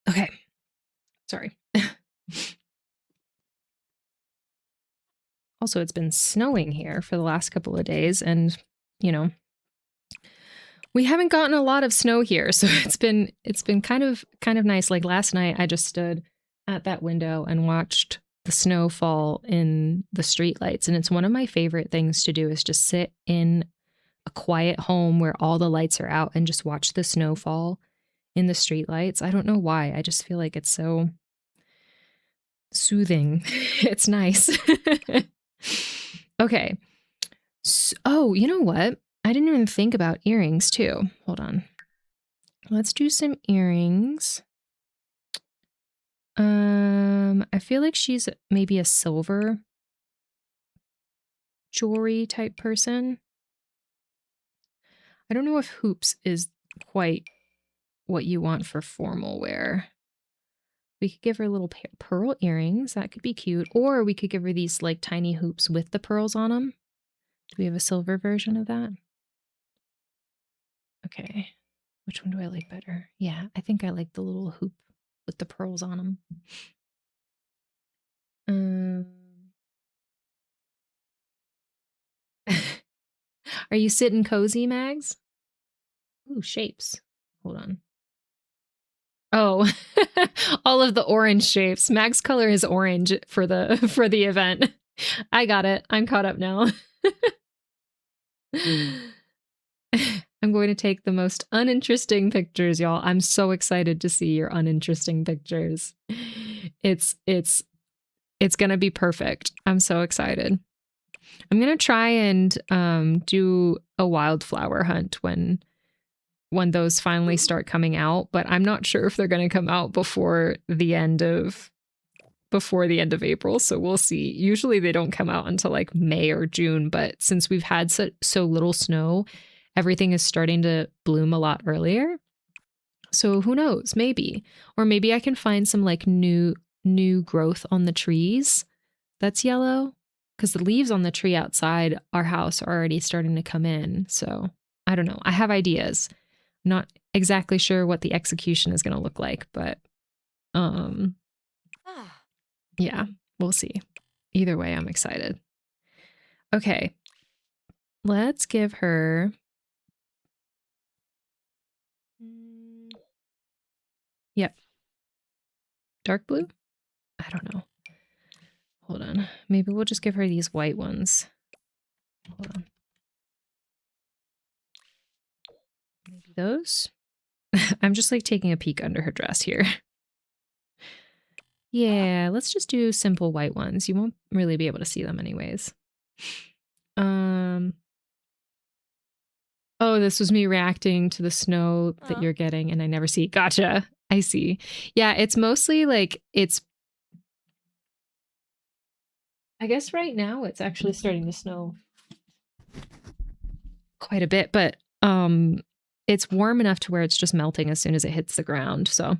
Okay. Sorry. Also, it's been snowing here for the last couple of days, and, you know, we haven't gotten a lot of snow here, so it's been kind of nice. Like last night, I just stood at that window and watched the snow fall in the streetlights, and it's one of my favorite things to do, is just sit in a quiet home where all the lights are out and just watch the snow fall in the streetlights. I don't know why. I just feel like it's so soothing. It's nice. Okay. So, oh, you know what? I didn't even think about earrings too. Hold on. Let's do some earrings. I feel like she's maybe a silver jewelry type person. I don't know if hoops is quite what you want for formal wear. We could give her little pearl earrings. That could be cute. Or we could give her these like tiny hoops with the pearls on them. Do we have a silver version of that? Okay. Which one do I like better? Yeah, I think I like the little hoop with the pearls on them. Are you sitting cozy, Mags? Ooh, shapes. Hold on. Oh, all of the orange shapes. Mag's color is orange for the event. I got it. I'm caught up now. I'm going to take the most uninteresting pictures, y'all. I'm so excited to see your uninteresting pictures. It's going to be perfect. I'm so excited. I'm going to try and do a wildflower hunt when those finally start coming out, but I'm not sure if they're going to come out before the end of April, so we'll see. Usually they don't come out until like May or June, but since we've had so little snow, everything is starting to bloom a lot earlier. So who knows? Maybe. Or maybe I can find some like new growth on the trees that's yellow, because the leaves on the tree outside our house are already starting to come in. So I don't know. I have ideas. I'm not exactly sure what the execution is going to look like, but yeah, we'll see. Either way, I'm excited. Okay. Let's give her... Yep. Dark blue? I don't know. Hold on. Maybe we'll just give her these white ones. Hold on. Maybe those? I'm just like taking a peek under her dress here. Yeah, let's just do simple white ones. You won't really be able to see them anyways. Oh, this was me reacting to the snow that you're getting and I never see. Gotcha. I see. Yeah, it's mostly like I guess right now it's actually starting to snow quite a bit, but it's warm enough to where it's just melting as soon as it hits the ground. So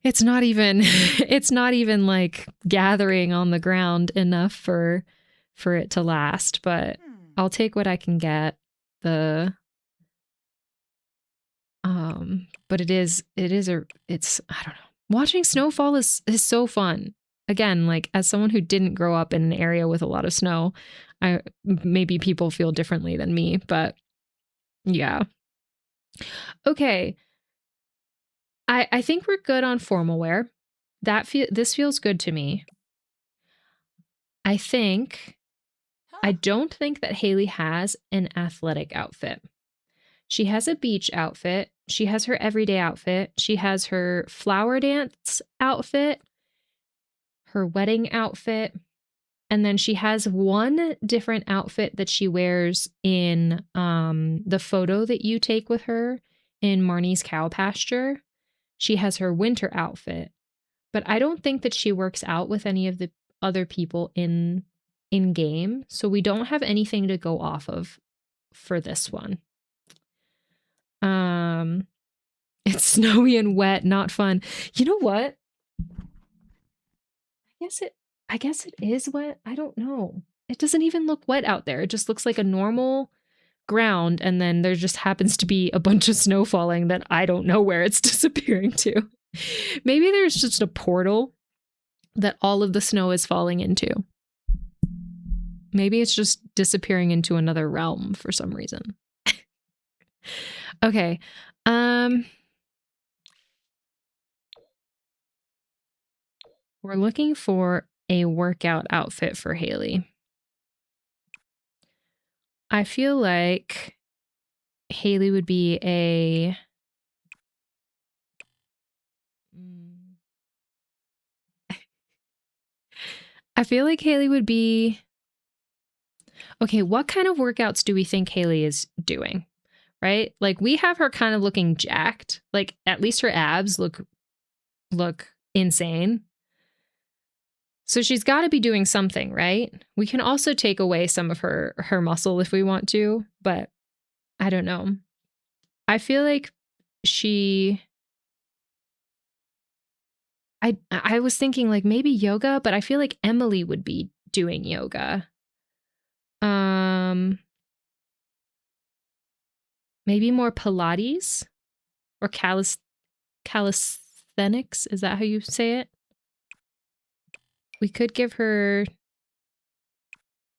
it's not even it's not even like gathering on the ground enough for it to last, but I'll take what I can get. But it's I don't know. Watching snowfall is so fun. Again, like as someone who didn't grow up in an area with a lot of snow, maybe people feel differently than me, but yeah. Okay. I think we're good on formal wear. This feels good to me. I don't think that Haley has an athletic outfit. She has a beach outfit. She has her everyday outfit. She has her flower dance outfit, her wedding outfit, and then she has one different outfit that she wears in the photo that you take with her in Marnie's cow pasture. She has her winter outfit, but I don't think that she works out with any of the other people in game, so we don't have anything to go off of for this one. It's snowy and wet, not fun. You know what? I guess it is wet. I don't know. It doesn't even look wet out there. It just looks like a normal ground, and then there just happens to be a bunch of snow falling that I don't know where it's disappearing to. Maybe there's just a portal that all of the snow is falling into. Maybe it's just disappearing into another realm for some reason. Okay. We're looking for a workout outfit for Haley. I feel like Haley would be a... I feel like Haley would be... Okay, what kind of workouts do we think Haley is doing? Right? Like we have her kind of looking jacked. Like at least her abs look insane. So she's got to be doing something, right? We can also take away some of her muscle if we want to, but I don't know. I feel like I was thinking like maybe yoga, but I feel like Emily would be doing yoga. Maybe more Pilates or calisthenics. Is that how you say it? We could give her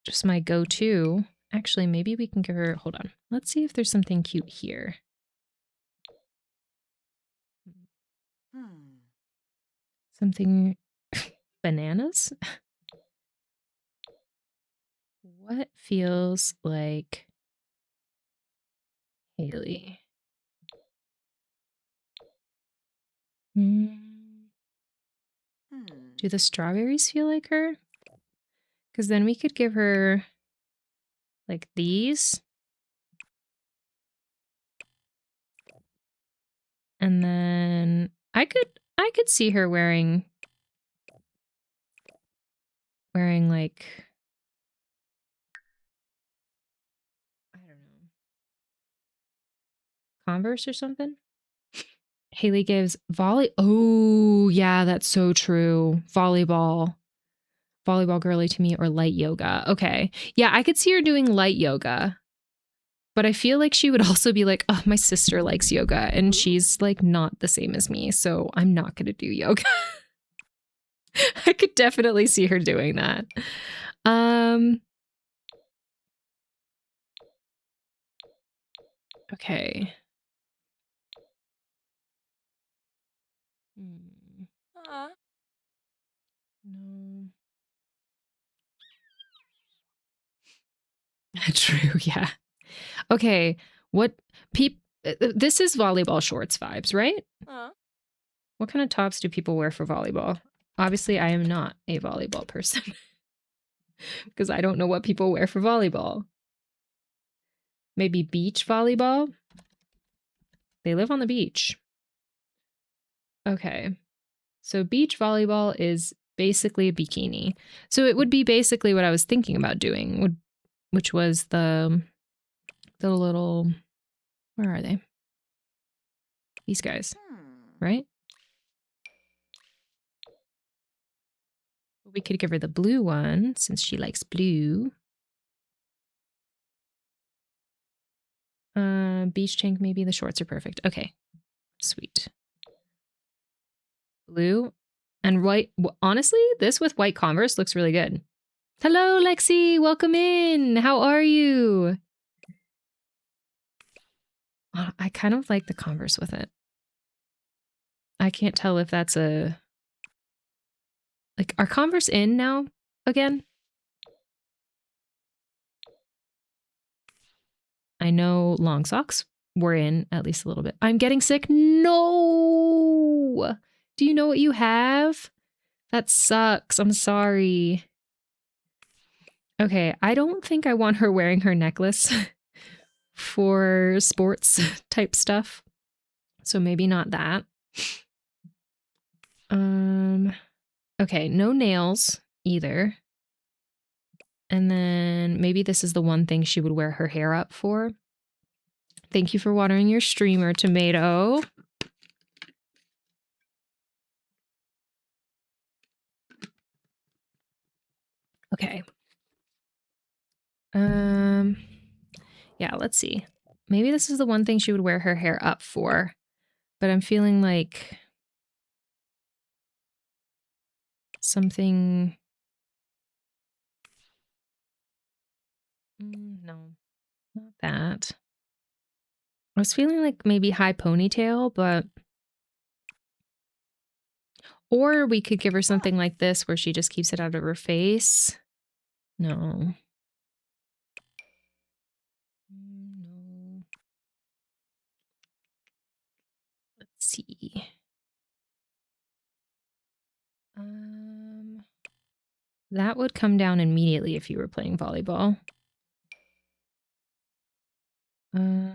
just my go-to. Actually, maybe we can give her, hold on. Let's see if there's something cute here. Something, bananas? What feels like Haley? Do the strawberries feel like her? Because then we could give her like these. And then I could see her wearing like, I don't know, Converse or something. Haley gives volley. Oh, yeah, that's so true. Volleyball girly to me, or light yoga. Okay. Yeah, I could see her doing light yoga. But I feel like she would also be like, oh, my sister likes yoga and she's like not the same as me. So I'm not going to do yoga. I could definitely see her doing that. Okay. No. True, yeah. Okay, what this is volleyball shorts vibes, right? What kind of tops do people wear for volleyball? Obviously, I am not a volleyball person because I don't know what people wear for volleyball. Maybe beach volleyball? They live on the beach. Okay. So beach volleyball is basically a bikini. So it would be basically what I was thinking about doing, which was the little, where are they? These guys, right? We could give her the blue one since she likes blue. Beach tank, maybe the shorts are perfect. Okay, sweet. Blue and white. Honestly, this with white Converse looks really good. Hello, Lexi. Welcome in. How are you? I kind of like the Converse with it. I can't tell if that's a... Like, are Converse in now again? I know long socks were in at least a little bit. I'm getting sick. No! Do you know what you have? That sucks. I'm sorry. Okay, I don't think I want her wearing her necklace for sports type stuff. So maybe not that. Okay, no nails either. And then maybe this is the one thing she would wear her hair up for. Thank you for watering your streamer, Tomato. Okay. Yeah, let's see. Maybe this is the one thing she would wear her hair up for. But I'm feeling like something... No, not that. I was feeling like maybe high ponytail, but... Or we could give her something like this where she just keeps it out of her face. No. No. Let's see. That would come down immediately if you were playing volleyball. No.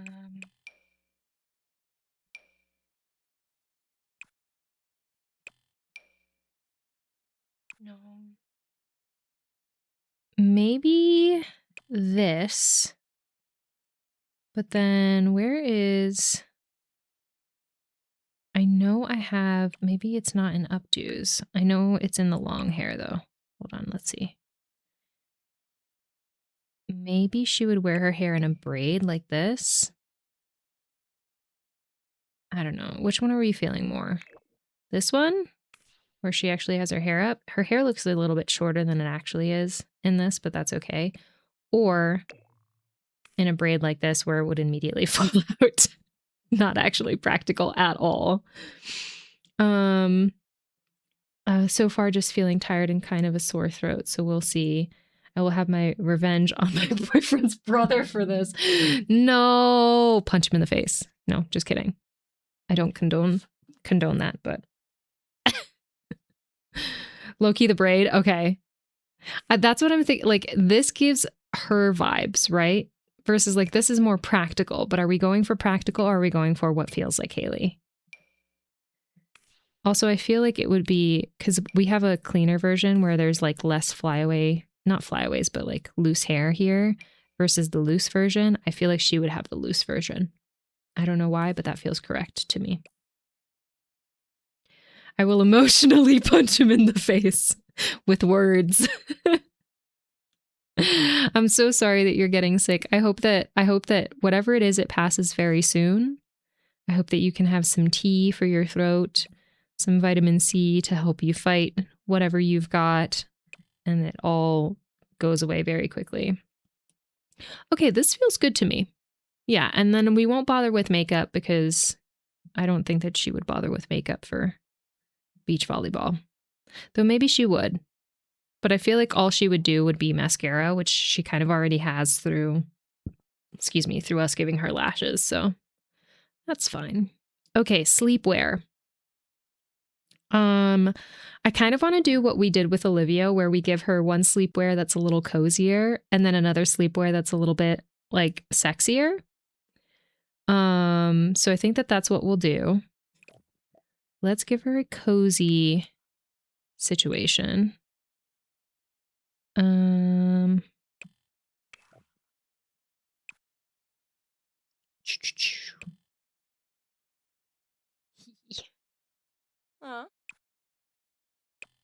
Maybe this. But then where is... I know I have... Maybe it's not in updos. I know it's in the long hair though. Hold on, let's see. Maybe she would wear her hair in a braid like this. I don't know. Which one are we feeling more? This one? Where she actually has her hair up? Her hair looks a little bit shorter than it actually is in this, but that's okay. Or in a braid like this where it would immediately fall out. Not actually practical at all. So far just feeling tired and kind of a sore throat, so we'll see. I will have my revenge on my boyfriend's brother for this. No, punch him in the face. No, just kidding. I don't condone that, but low-key the braid. Okay. That's what I'm thinking. Like, this gives her vibes, right? Versus like, this is more practical, but are we going for practical or are we going for what feels like Haley? Also, I feel like it would be, because we have a cleaner version where there's like less flyaway, not flyaways, but like loose hair here versus the loose version. I feel like she would have the loose version. I don't know why, but that feels correct to me. I will emotionally punch him in the face with words. I'm so sorry that you're getting sick. I hope that whatever it is, it passes very soon. I hope that you can have some tea for your throat, some vitamin C to help you fight whatever you've got, and it all goes away very quickly. Okay, this feels good to me. Yeah, and then we won't bother with makeup because I don't think that she would bother with makeup for beach volleyball. Though maybe she would. But I feel like all she would do would be mascara, which she kind of already has through us giving her lashes. So that's fine. Okay, sleepwear. I kind of want to do what we did with Olivia, where we give her one sleepwear that's a little cozier and then another sleepwear that's a little bit like sexier. So I think that that's what we'll do. Let's give her a cozy situation.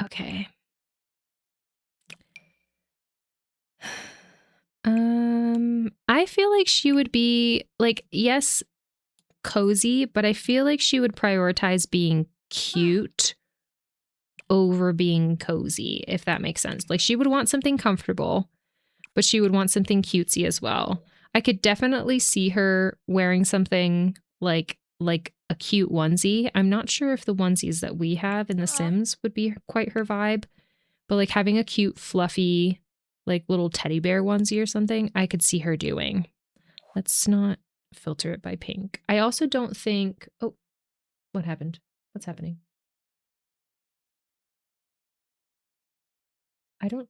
Okay. I feel like she would be like, yes, cozy, but I feel like she would prioritize being cute over being cozy, if that makes sense. Like she would want something comfortable, but she would want something cutesy as well. I could definitely see her wearing something like a cute onesie. I'm not sure if the onesies that we have in The Sims would be quite her vibe, but like having a cute, fluffy, like little teddy bear onesie or something, I could see her doing. Let's not filter it by pink. I also don't think... Oh, what happened? What's happening? I don't...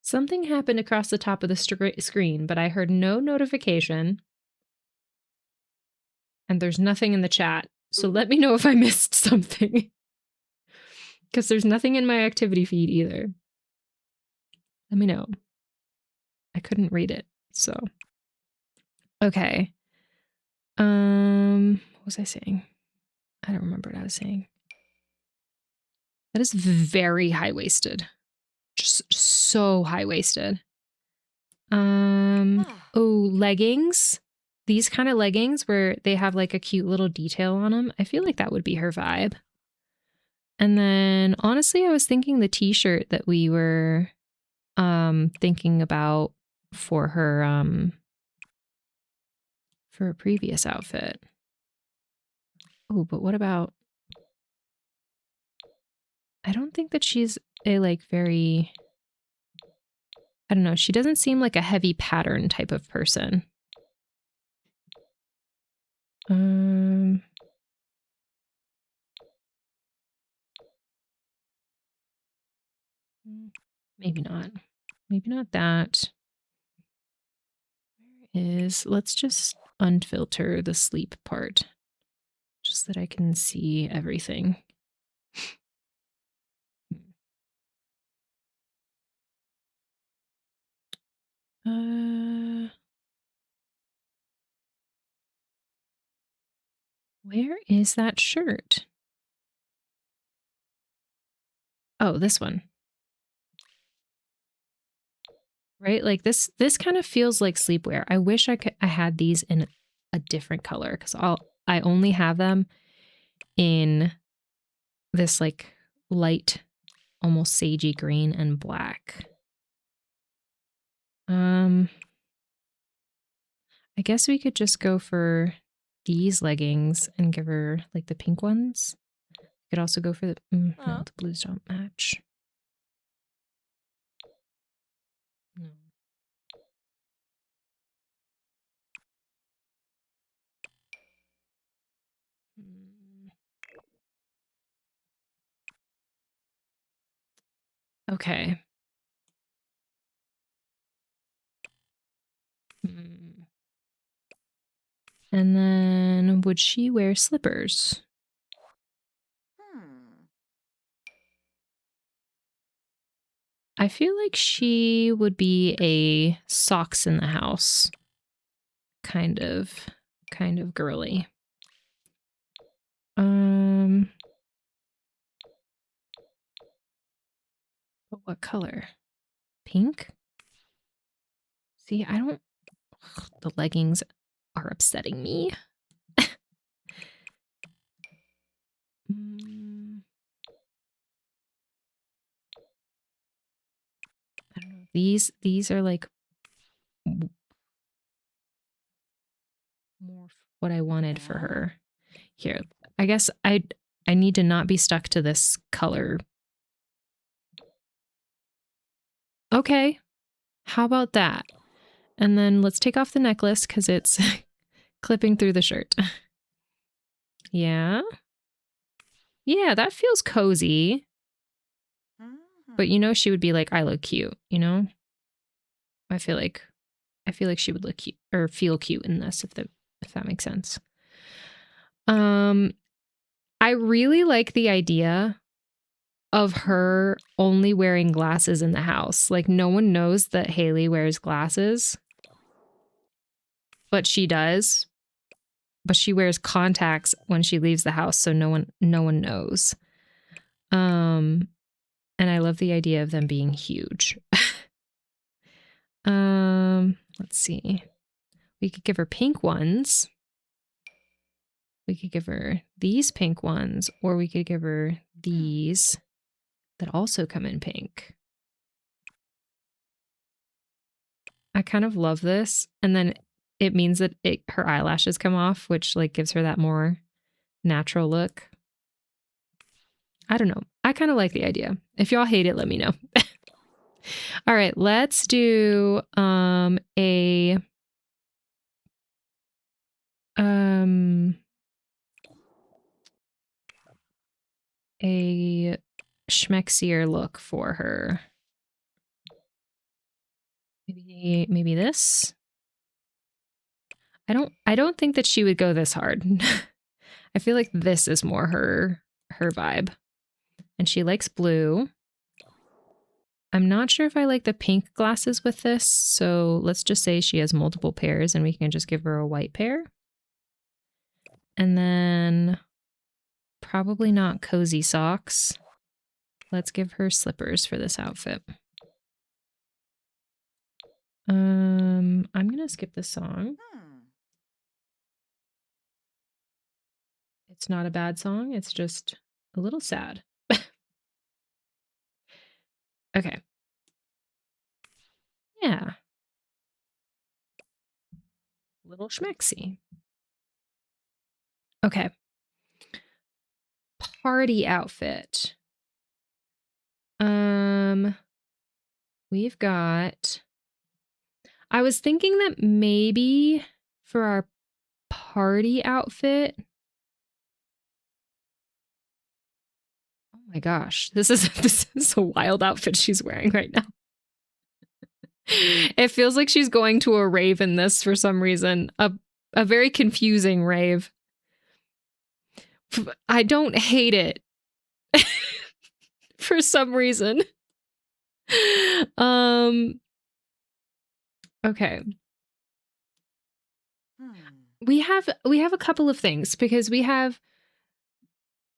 Something happened across the top of the screen, but I heard no notification. And there's nothing in the chat. So let me know if I missed something. Because there's nothing in my activity feed either. Let me know. I couldn't read it, so. Okay. What was I saying? I don't remember what I was saying. That is very high-waisted. Just so high-waisted. Oh, leggings. These kind of leggings where they have like a cute little detail on them. I feel like that would be her vibe. And then honestly, I was thinking the t-shirt that we were thinking about for her for a previous outfit. Oh, but what about... I don't think that she's a like very... I don't know. She doesn't seem like a heavy pattern type of person. Maybe not. Maybe not that. Where is... Let's just unfilter the sleep part. Just that I can see everything. Where is that shirt? Oh, this one. Right? Like this kind of feels like sleepwear. I wish I had these in a different color because I only have them in this like light, almost sagey green and black. I guess we could just go for these leggings and give her like the pink ones. We could also go for the no, the blues don't match. No. Okay. And then would she wear slippers? I feel like she would be a socks in the house kind of girly. But what color? Pink? See, I don't... Ugh, the leggings are upsetting me. I don't know. These are like more what I wanted for her. Here, I guess I need to not be stuck to this color. Okay, how about that? And then let's take off the necklace because it's clipping through the shirt. Yeah. Yeah, that feels cozy. But you know, she would be like, I look cute, you know? I feel like she would look cute or feel cute in this, if that makes sense. I really like the idea of her only wearing glasses in the house. Like, no one knows that Haley wears glasses, but she does. But she wears contacts when she leaves the house, so no one knows. And I love the idea of them being huge. Let's see. We could give her pink ones. We could give her these pink ones, or we could give her these that also come in pink. I kind of love this. And then it means that her eyelashes come off, which like gives her that more natural look. I don't know. I kind of like the idea. If y'all hate it, let me know. All right, let's do a schmexier look for her. Maybe this. I don't think that she would go this hard. I feel like this is more her vibe. And she likes blue. I'm not sure if I like the pink glasses with this, so let's just say she has multiple pairs and we can just give her a white pair. And then probably not cozy socks. Let's give her slippers for this outfit. I'm gonna skip this song. It's not a bad song, it's just a little sad. Okay. Yeah. Little schmexy. Okay. Party outfit. We've got... I was thinking that maybe for our party outfit... Oh my gosh, this is a wild outfit she's wearing right now. It feels like she's going to a rave in this for some reason. A very confusing rave. I don't hate it. For some reason. Okay. We have a couple of things because we have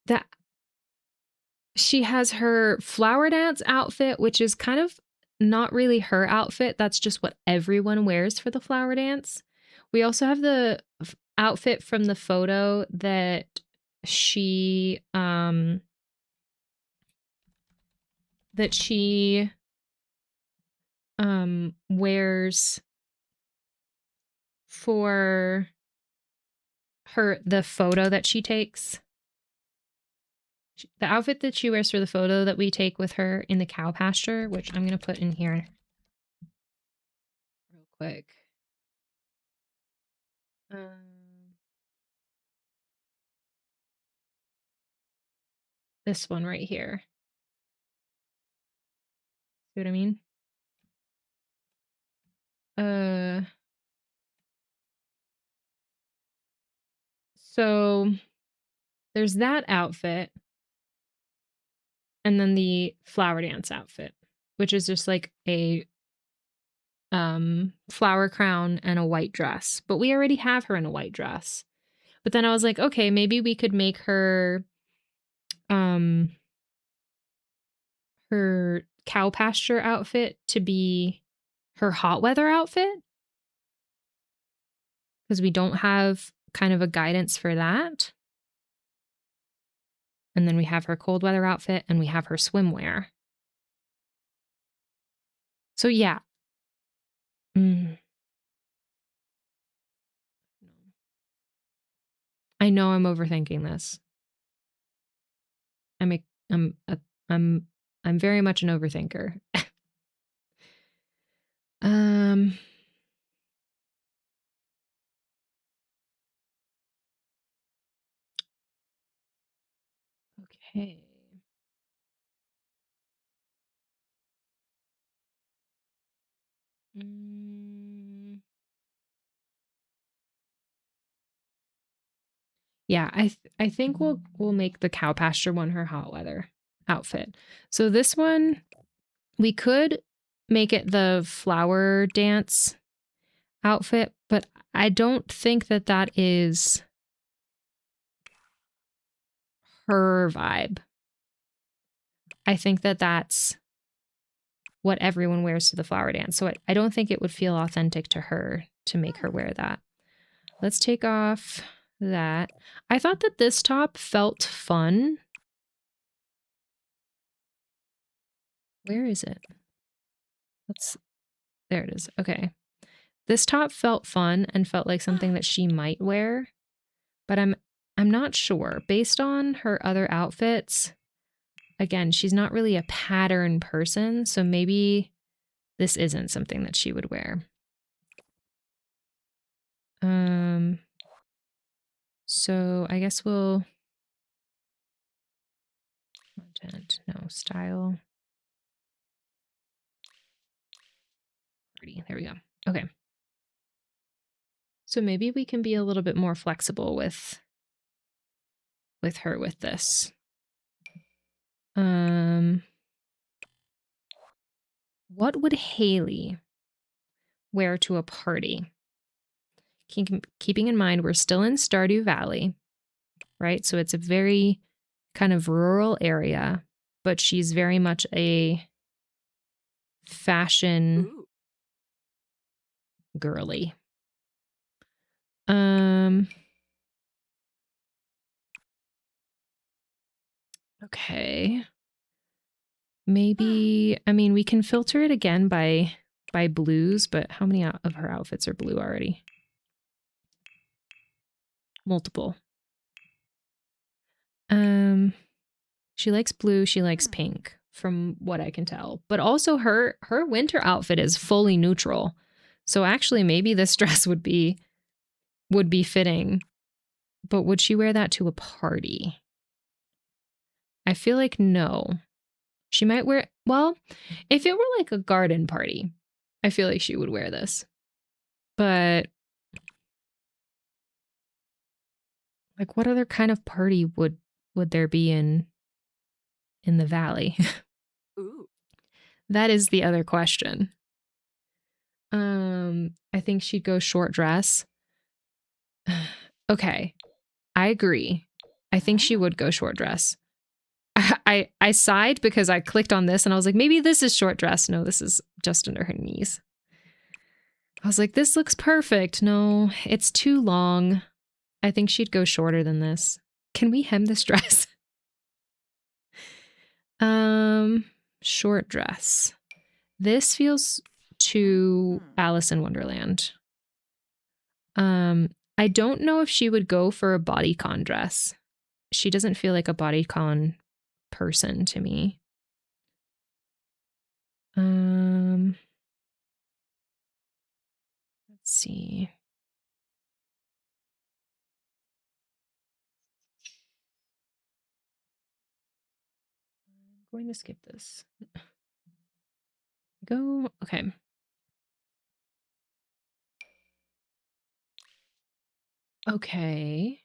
that she has her flower dance outfit, which is kind of not really her outfit. That's just what everyone wears for the flower dance. We also have the outfit from the photo that she wears for the photo that she takes. The outfit that she wears for the photo that we take with her in the cow pasture, which I'm going to put in here real quick. This one right here. See what I mean? So there's that outfit. And then the flower dance outfit, which is just like a flower crown and a white dress. But we already have her in a white dress. But then I was like, okay, maybe we could make her her cow pasture outfit to be her hot weather outfit, because we don't have kind of a guidance for that. And then we have her cold weather outfit and we have her swimwear. So yeah. I know I'm overthinking this. I'm very much an overthinker. Okay. Yeah, I think we'll make the cow pasture one her hot weather outfit. So this one, we could make it the flower dance outfit, but I don't think that that is her vibe. I think that that's what everyone wears to the flower dance. So I don't think it would feel authentic to her to make her wear that. Let's take off that. I thought that this top felt fun. Where is it? There it is. Okay. This top felt fun and felt like something that she might wear, but I'm not sure. Based on her other outfits, again, she's not really a pattern person, so maybe this isn't something that she would wear. So I guess we'll content, no, style. There we go. Okay. So maybe we can be a little bit more flexible with her with this. What would Haley wear to a party? Keeping in mind we're still in Stardew Valley, right? So it's a very kind of rural area, but she's very much a fashion girly. Okay. Maybe, I mean, we can filter it again by blues, but how many of her outfits are blue already? Multiple. She likes blue, she likes pink, from what I can tell. But also her winter outfit is fully neutral. So actually maybe this dress would be fitting. But would she wear that to a party? I feel like no. She might wear, well, if it were like a garden party, I feel like she would wear this. But like what other kind of party would there be in the valley? Ooh. That is the other question. I think she'd go short dress. Okay. I agree. I think she would go short dress. I sighed because I clicked on this and I was like, maybe this is short dress. No, this is just under her knees. I was like, this looks perfect. No, it's too long. I think she'd go shorter than this. Can we hem this dress? Short dress. This feels too Alice in Wonderland. I don't know if she would go for a bodycon dress. She doesn't feel like a bodycon person to me. Let's see. I'm going to skip this. Go. Okay. Okay.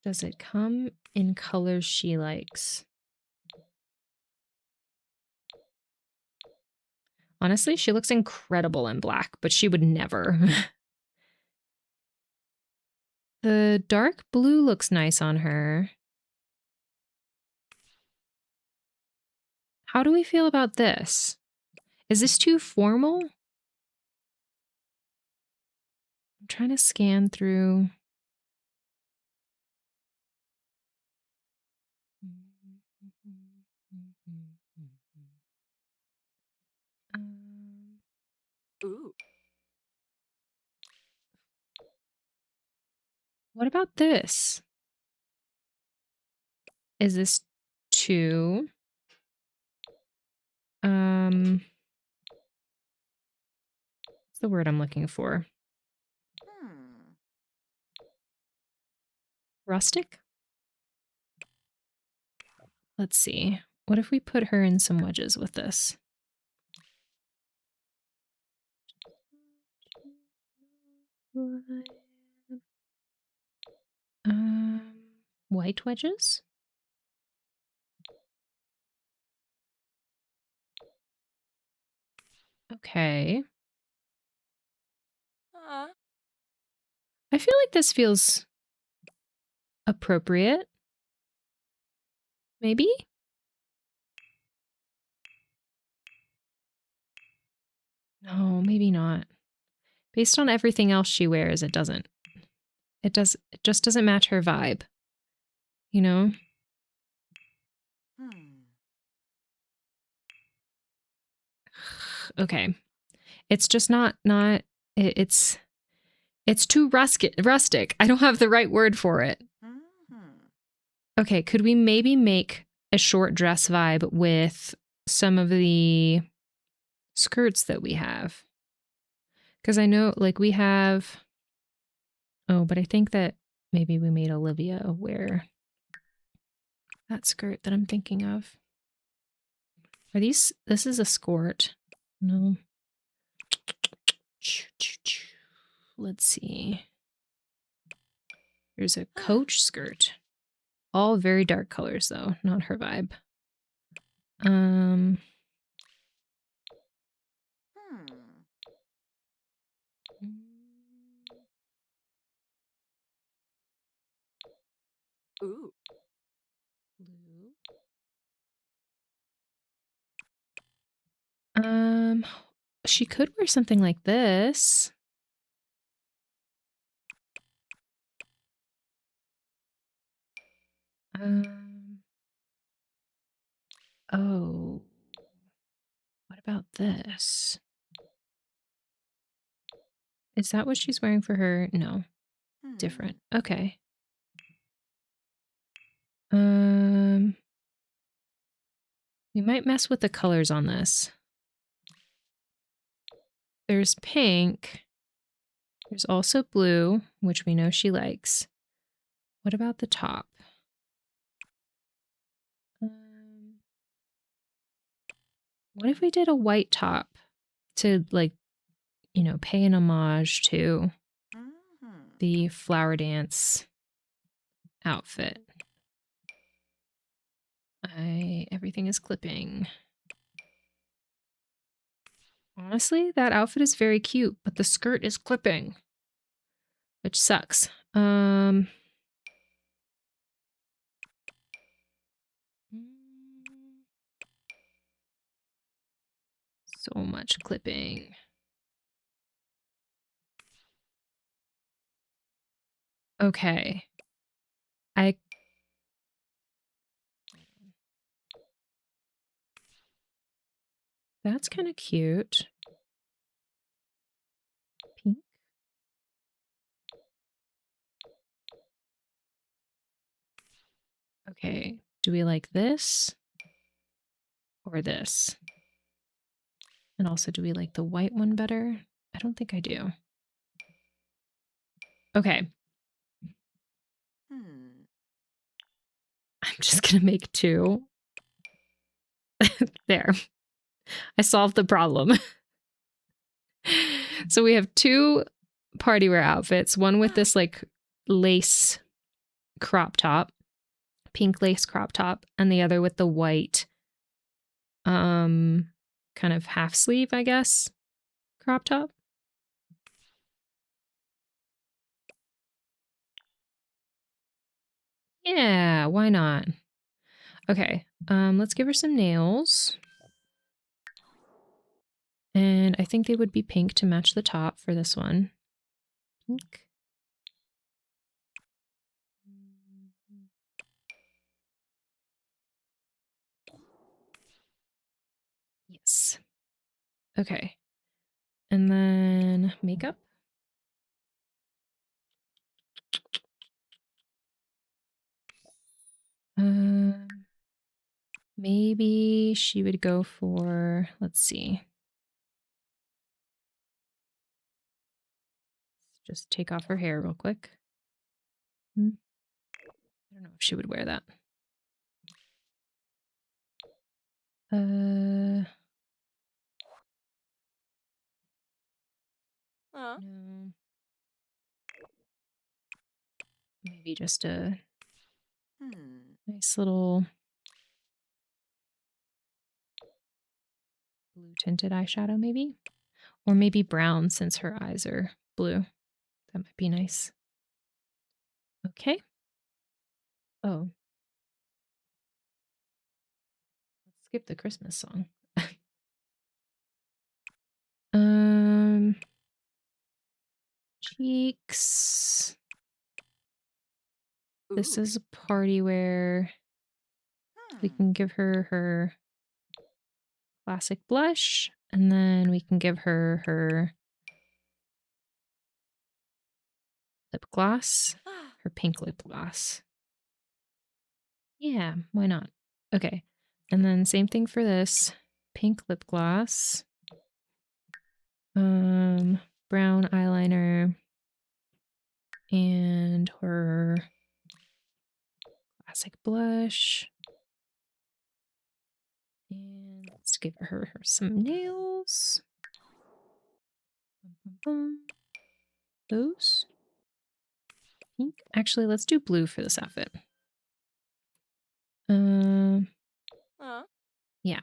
Does it come in colors she likes? Honestly, she looks incredible in black, but she would never. The dark blue looks nice on her. How do we feel about this? Is this too formal? I'm trying to scan through. Ooh. What about this? Is this too? What's the word I'm looking for? Rustic? Let's see. What if we put her in some wedges with this? White wedges? Okay. I feel like this feels appropriate. Maybe? No, maybe not. Based on everything else she wears, it doesn't. It just doesn't match her vibe. You know? Okay. It's just not it's too rustic. I don't have the right word for it. Okay, could we maybe make a short dress vibe with some of the skirts that we have? Because I know, like, we have... Oh, but I think that maybe we made Olivia wear that skirt that I'm thinking of. Are these... This is a skirt. No. Let's see. There's a coach skirt. All very dark colors, though. Not her vibe. Ooh. She could wear something like this. Oh. What about this? Is that what she's wearing for her? No. Different. Okay. We might mess with the colors on this. There's pink. There's also blue, which we know she likes. What about the top? What if we did a white top to, like, you know, pay an homage to the flower dance outfit? Everything is clipping. Honestly, that outfit is very cute, but the skirt is clipping, which sucks. So much clipping. Okay. That's kind of cute. Pink. Okay. Do we like this or this? And also, do we like the white one better? I don't think I do. Okay. I'm just gonna make two. There. I solved the problem. So we have two party wear outfits, one with this like lace crop top, pink lace crop top, and the other with the white kind of half sleeve, I guess, crop top. Yeah, why not? Okay, let's give her some nails. And I think they would be pink to match the top for this one. Pink. Yes. Okay. And then makeup. Maybe she would go for, let's see. Just take off her hair real quick. I don't know if she would wear that. No. Maybe just a nice little blue tinted eyeshadow, maybe. Or maybe brown since her eyes are blue. That might be nice. Okay. Oh. Let's skip the Christmas song. Cheeks. This is a party wear. We can give her her classic blush, and then we can give her her lip gloss, her pink lip gloss. Yeah, why not? Okay, and then same thing for this pink lip gloss, brown eyeliner, and her classic blush. And let's give her some nails. Those. Pink. Actually, let's do blue for this outfit. Yeah.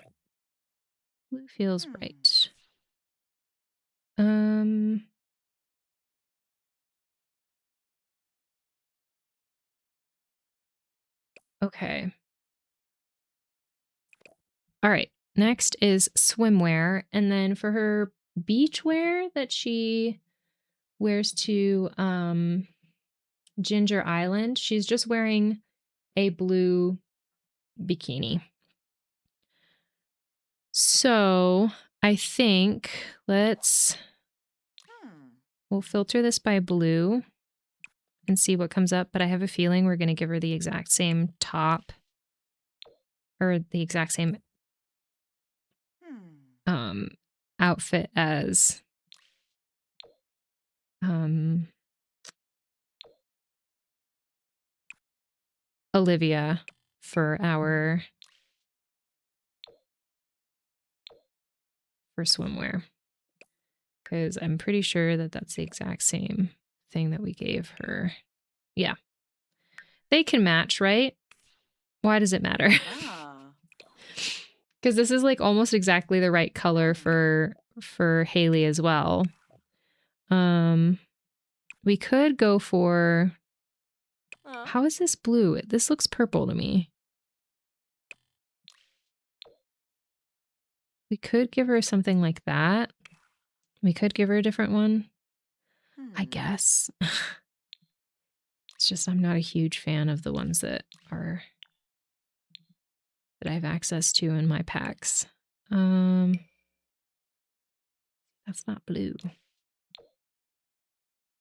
Blue feels right. Okay. All right. Next is swimwear. And then for her beach wear that she wears to Ginger Island, she's just wearing a blue bikini. So I think we'll filter this by blue and see what comes up. But I have a feeling we're going to give her the exact same top or the exact same outfit as Olivia for swimwear, because I'm pretty sure that that's the exact same thing that we gave her. Yeah, they can match, right? Why does it matter? Because this is like almost exactly the right color for Haley as well. We could go for, how is this blue? This looks purple to me. We could give her something like that. We could give her a different one, I guess. It's just I'm not a huge fan of the ones that I have access to in my packs. That's not blue.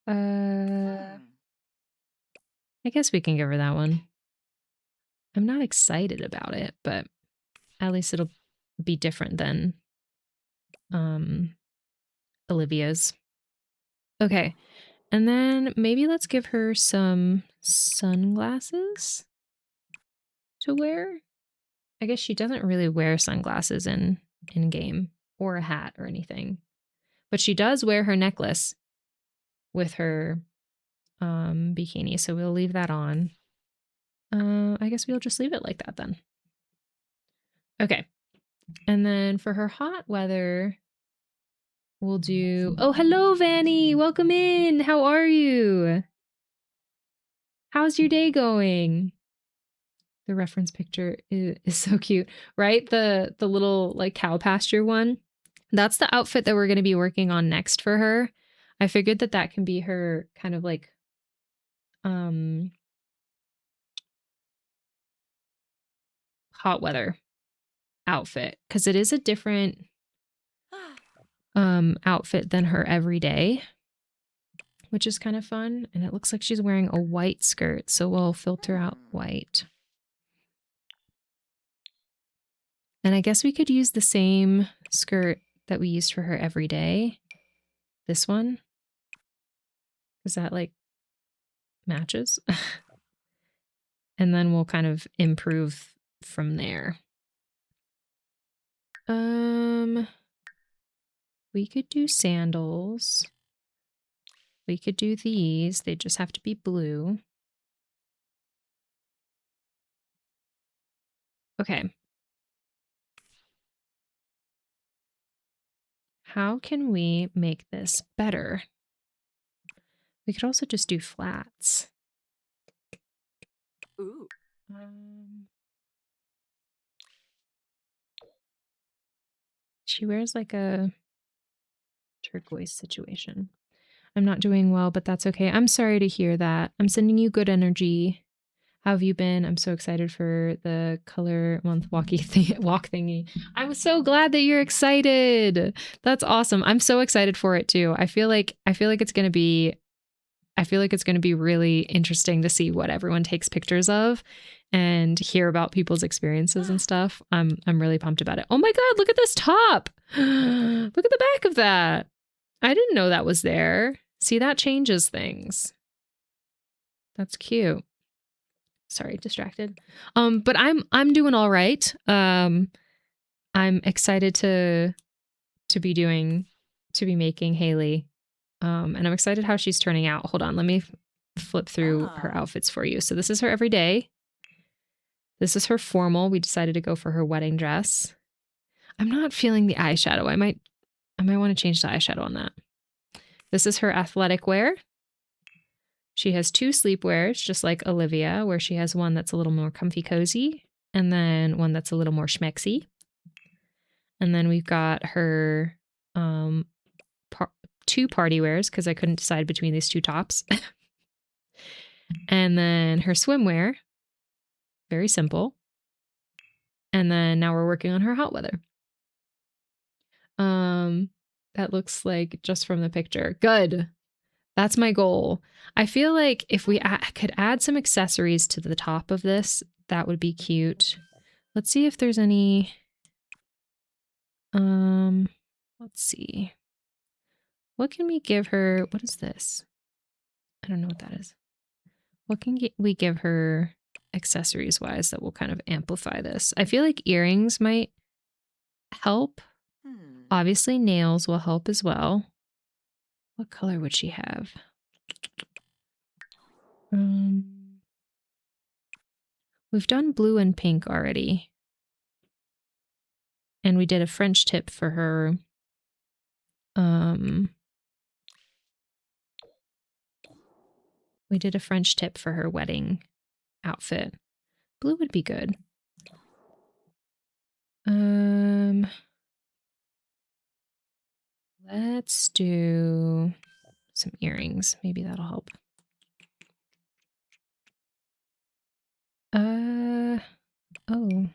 I guess we can give her that one. I'm not excited about it, but at least it'll be different than Olivia's. Okay. And then maybe let's give her some sunglasses to wear. I guess she doesn't really wear sunglasses in game or a hat or anything. But she does wear her necklace with her bikini, so we'll leave that on. I guess we'll just leave it like that then. Okay. And then for her hot weather, we'll do... Oh, hello, Vanny! Welcome in! How are you? How's your day going? The reference picture is so cute, right? The little like cow pasture one. That's the outfit that we're going to be working on next for her. I figured that that can be her kind of like hot weather outfit, because it is a different outfit than her everyday, which is kind of fun. And it looks like she's wearing a white skirt, so we'll filter out white. And I guess we could use the same skirt that we used for her every day. This one. Because that like matches. And then we'll kind of improve from there. We could do sandals. We could do these. They just have to be blue. Okay. How can we make this better? We could also just do flats. Ooh. She wears like a turquoise situation. I'm not doing well, but that's okay. I'm sorry to hear that. I'm sending you good energy. How have you been? I'm so excited for the color month walk thingy. I'm so glad that you're excited. That's awesome. I'm so excited for it too. I feel like it's going to be really interesting to see what everyone takes pictures of and hear about people's experiences and stuff. I'm really pumped about it. Oh my God, look at this top. Look at the back of that. I didn't know that was there. See, that changes things. That's cute. Sorry, distracted. But I'm doing all right. I'm excited to be making Haley. And I'm excited how she's turning out. Hold on, let me flip through her outfits for you. So this is her everyday. This is her formal. We decided to go for her wedding dress. I'm not feeling the eyeshadow. I might want to change the eyeshadow on that. This is her athletic wear. She has two sleepwears, just like Olivia, where she has one that's a little more comfy cozy, and then one that's a little more schmexy. And then we've got her two party wears, because I couldn't decide between these two tops. And then her swimwear, very simple. And then now we're working on her hot weather. That looks like just from the picture. Good. That's my goal. I feel like if we could add some accessories to the top of this, that would be cute. Let's see if there's any. Let's see. What can we give her? What is this? I don't know what that is. What can we give her accessories wise that will kind of amplify this? I feel like earrings might help. Obviously, nails will help as well. What color would she have? We've done blue and pink already. And we did a French tip for her. We did a French tip for her wedding outfit. Blue would be good. Let's do some earrings. Maybe that'll help. Oh. Okay.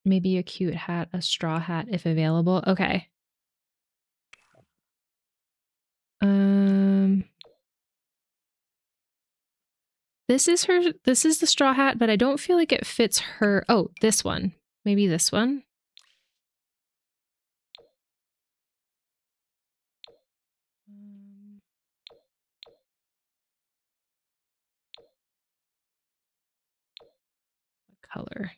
Maybe a cute hat, a straw hat if available. Okay. This is the straw hat, but I don't feel like it fits her. Oh, this one. Maybe this one. What color?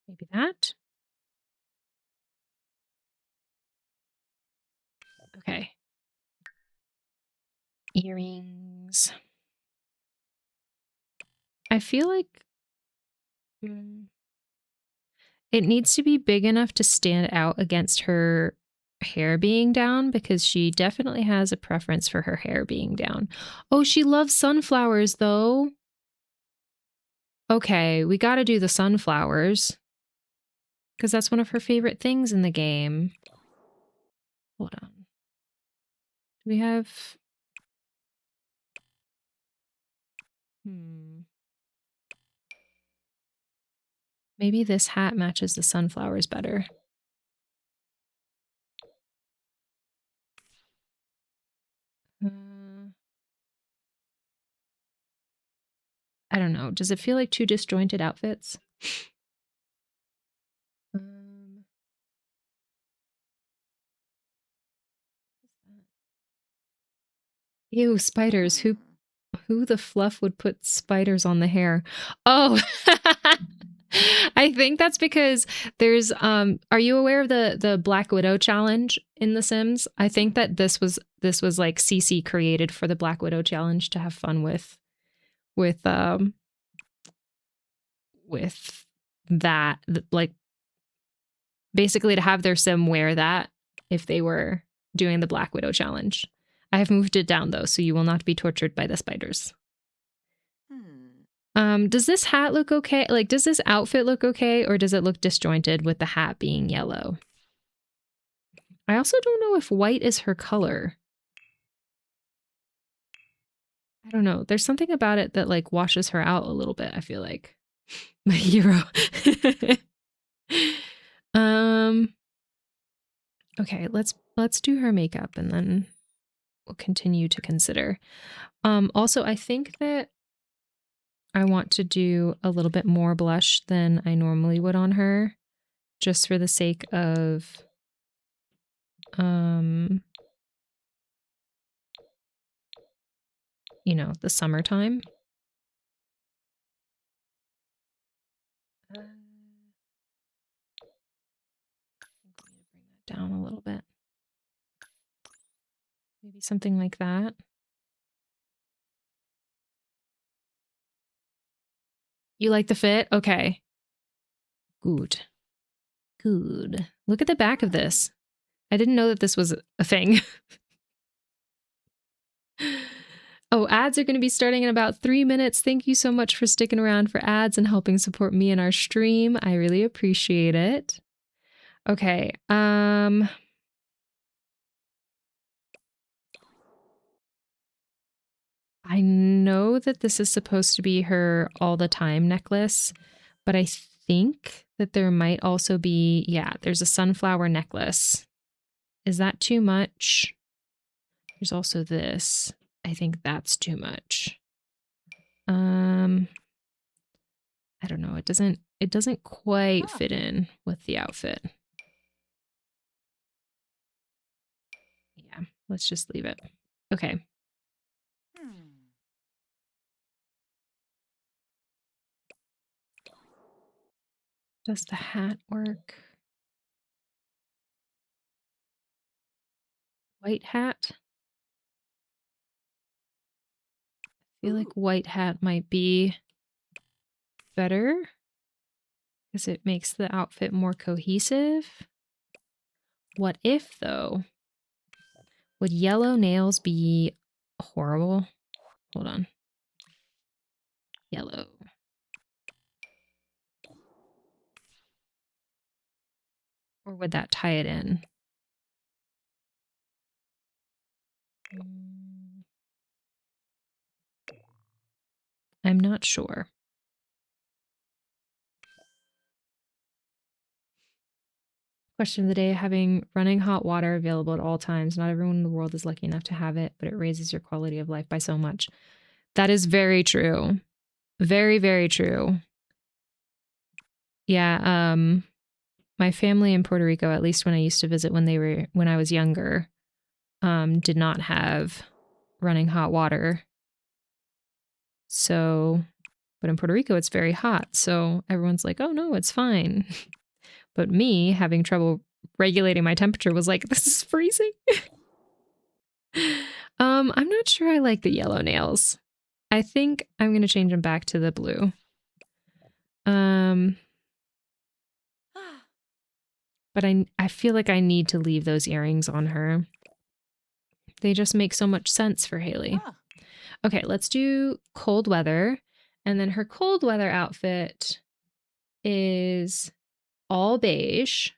Maybe that. Okay. Earrings. I feel like it needs to be big enough to stand out against her hair being down because she definitely has a preference for her hair being down. Oh, she loves sunflowers though. Okay, we got to do the sunflowers because that's one of her favorite things in the game. Hold on. Do we have... Maybe this hat matches the sunflowers better. I don't know. Does it feel like two disjointed outfits? Ew, spiders. Who the fluff would put spiders on the hair? Oh, I think that's because there's are you aware of the Black Widow challenge in The Sims? I think that this was like CC created for the Black Widow challenge to have fun with that, like basically to have their sim wear that if they were doing the Black Widow challenge. I have moved it down though, so you will not be tortured by the spiders. Does this hat look okay? Like, does this outfit look okay, or does it look disjointed with the hat being yellow? I also don't know if white is her color. I don't know. There's something about it that like washes her out a little bit, I feel like. My hero. Okay, let's do her makeup and then we'll continue to consider. Also, I think that I want to do a little bit more blush than I normally would on her, just for the sake of you know, the summertime. I'm going to bring that down a little bit. Maybe something like that. You like the fit? Okay. Good. Good. Look at the back of this. I didn't know that this was a thing. Oh, ads are going to be starting in about 3 minutes. Thank you so much for sticking around for ads and helping support me in our stream. I really appreciate it. Okay. I know that this is supposed to be her all the time necklace, but I think that there might also be, yeah, there's a sunflower necklace. Is that too much? There's also this. I think that's too much. I don't know. It doesn't quite fit in with the outfit. Yeah, let's just leave it. Okay. Does the hat work? White hat? I feel like white hat might be better because it makes the outfit more cohesive. What if, though? Would yellow nails be horrible? Hold on. Yellow. Or would that tie it in? I'm not sure. Question of the day, having running hot water available at all times. Not everyone in the world is lucky enough to have it, but it raises your quality of life by so much. That is very true. Very, very true. Yeah, my family in Puerto Rico, at least when I used to visit when I was younger, did not have running hot water. So, but in Puerto Rico, it's very hot. So everyone's like, oh no, it's fine. But me having trouble regulating my temperature was like, this is freezing. I'm not sure I like the yellow nails. I think I'm going to change them back to the blue. But But I feel like I need to leave those earrings on her. They just make so much sense for Haley. Ah. Okay, let's do cold weather. And then her cold weather outfit is all beige.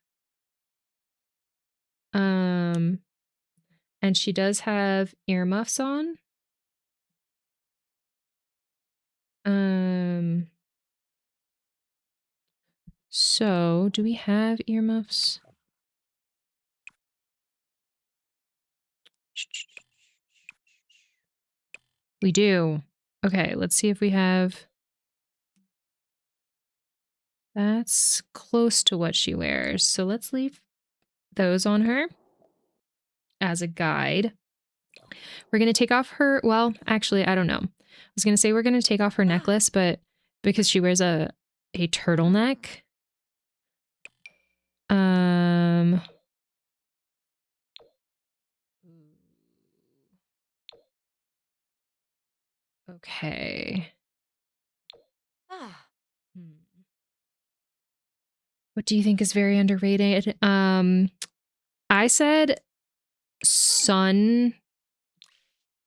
And she does have earmuffs on. So do we have earmuffs? We do. Okay, let's see if we have. That's close to what she wears. So let's leave those on her as a guide. We're going to take off her. Well, actually, I don't know. I was going to say we're going to take off her necklace, but because she wears a turtleneck. Okay. What do you think is very underrated? I said sun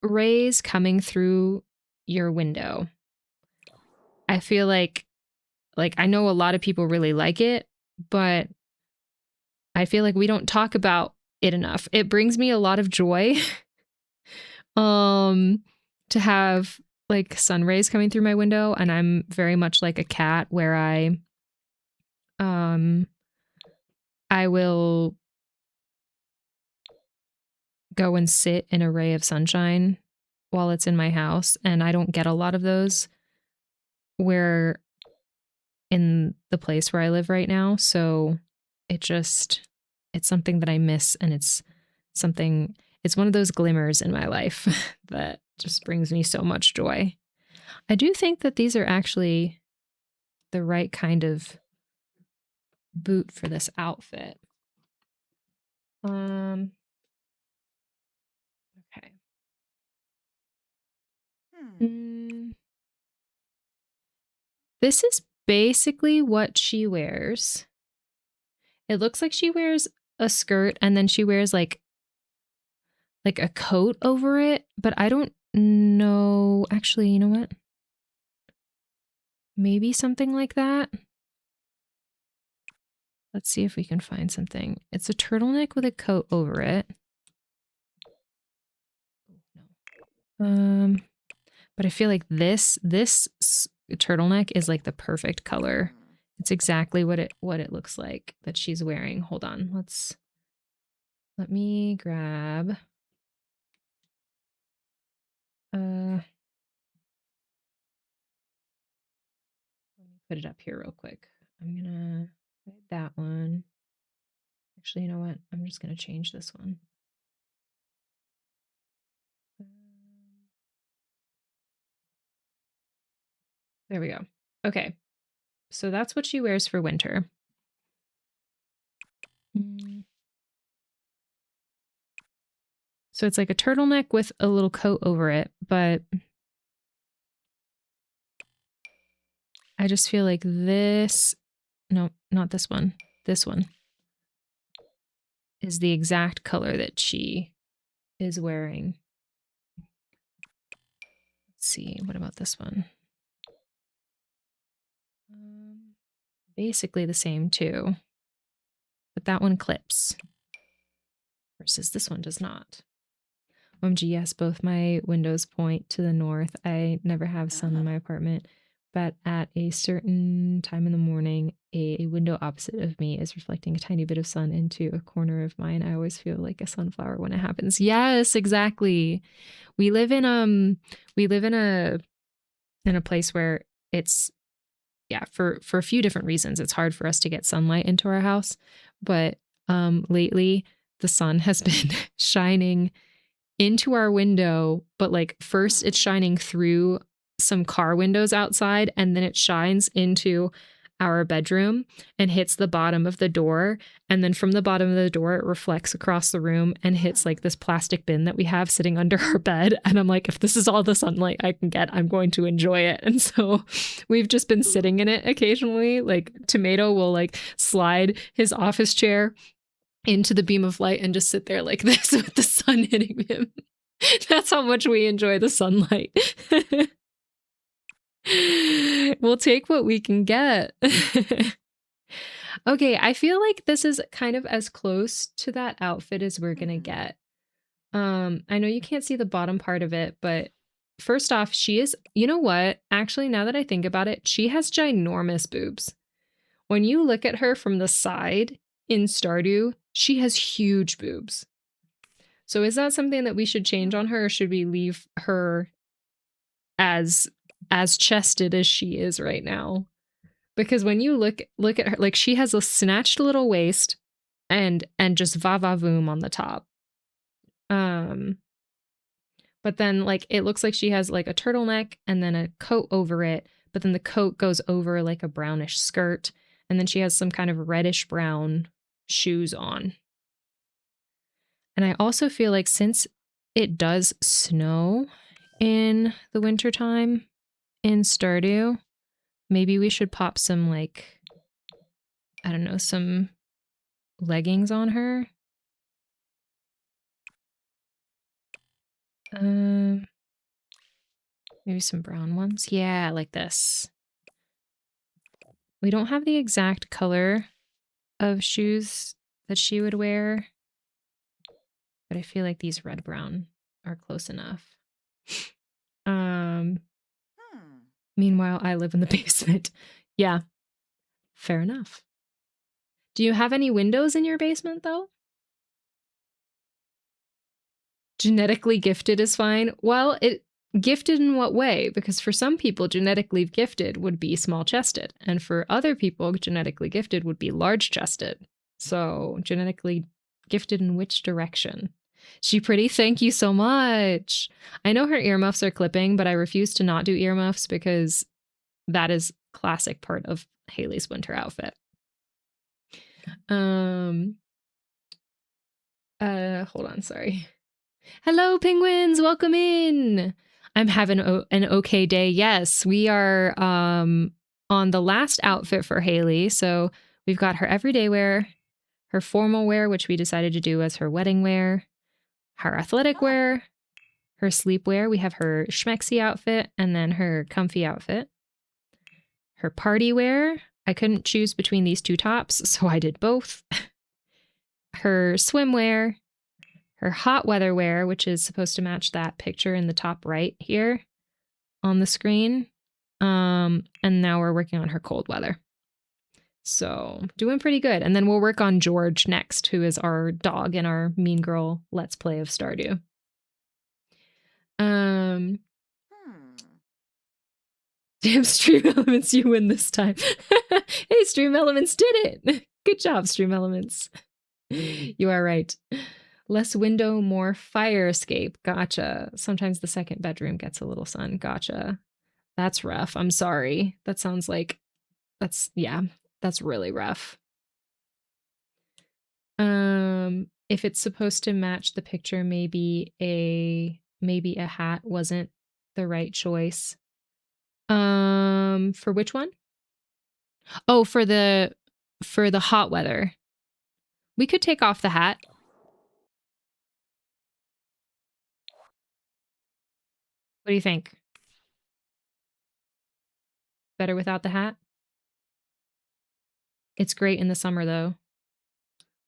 rays coming through your window. I feel like I know a lot of people really like it, but I feel like we don't talk about it enough. It brings me a lot of joy to have like sun rays coming through my window, and I'm very much like a cat where I will go and sit in a ray of sunshine while it's in my house, and I don't get a lot of those where in the place where I live right now. So it's something that I miss, and it's one of those glimmers in my life that just brings me so much joy. I do think that these are actually the right kind of boot for this outfit. Okay. This is basically what she wears. It looks like she wears a skirt and then she wears like a coat over it, but I don't know. Actually, you know what? Maybe something like that. Let's see if we can find something. It's a turtleneck with a coat over it. But I feel like this turtleneck is like the perfect color. It's exactly what it looks like that she's wearing. Hold on. Let me grab let me put it up here real quick. I'm gonna write that one. Actually, you know what? I'm just gonna change this one. There we go. Okay. So that's what she wears for winter. So it's like a turtleneck with a little coat over it, but I just feel like this, no, not this one. This one is the exact color that she is wearing. Let's see. What about this one? Basically the same too, but that one clips versus this one does not. OMG, yes, both my windows point to the north. I never have sun in my apartment, but at a certain time in the morning, a window opposite of me is reflecting a tiny bit of sun into a corner of mine. I always feel like a sunflower when it happens. Yes, exactly. We live in a place where it's, yeah, for a few different reasons, it's hard for us to get sunlight into our house. But lately the sun has been shining into our window, but like first it's shining through some car windows outside, and then it shines into our bedroom and hits the bottom of the door. And then from the bottom of the door, it reflects across the room and hits like this plastic bin that we have sitting under our bed. And I'm like, if this is all the sunlight I can get, I'm going to enjoy it. And so we've just been sitting in it occasionally. Like Tomato will like slide his office chair into the beam of light and just sit there like this with the sun hitting him. That's how much we enjoy the sunlight. We'll take what we can get. Okay, I feel like this is kind of as close to that outfit as we're gonna get. I know you can't see the bottom part of it, but first off, she is, you know what? Actually, now that I think about it, she has ginormous boobs. When you look at her from the side in Stardew, she has huge boobs. So is that something that we should change on her, or should we leave her as chested as she is right now? Because when you look at her, like she has a snatched little waist and just va-va-voom on the top. But then like it looks like she has like a turtleneck and then a coat over it, but then the coat goes over like a brownish skirt, and then she has some kind of reddish brown shoes on. And I also feel like since it does snow in the wintertime in Stardew, maybe we should pop some like, I don't know, some leggings on her. Maybe some brown ones. Yeah, like this. We don't have the exact color of shoes that she would wear, but I feel like these red-brown are close enough. Meanwhile, I live in the basement. Yeah, fair enough. Do you have any windows in your basement, though? Genetically gifted is fine. Well, gifted in what way? Because for some people, genetically gifted would be small-chested, and for other people, genetically gifted would be large-chested. So, genetically gifted in which direction? She pretty? Thank you so much. I know her earmuffs are clipping, but I refuse to not do earmuffs because that is classic part of Haley's winter outfit. Hold on, sorry. Hello, penguins, welcome in. I'm having an okay day. Yes, we are on the last outfit for Haley. So we've got her everyday wear, her formal wear, which we decided to do as her wedding wear, her athletic wear, her sleepwear. We have her schmexy outfit and then her comfy outfit. Her party wear. I couldn't choose between these two tops, so I did both. Her swimwear, her hot weather wear, which is supposed to match that picture in the top right here on the screen. And now we're working on her cold weather. So doing pretty good. And then we'll work on George next, who is our dog in our Mean Girl Let's Play of Stardew. Damn, Stream Elements, you win this time. Hey, Stream Elements did it. Good job, Stream Elements. You are right. Less window, more fire escape. Gotcha. Sometimes the second bedroom gets a little sun. Gotcha. That's rough. I'm sorry. That sounds like that's really rough. If it's supposed to match the picture, maybe a hat wasn't the right choice. For which one? Oh, for the hot weather. We could take off the hat. What do you think? Better without the hat? It's great in the summer, though.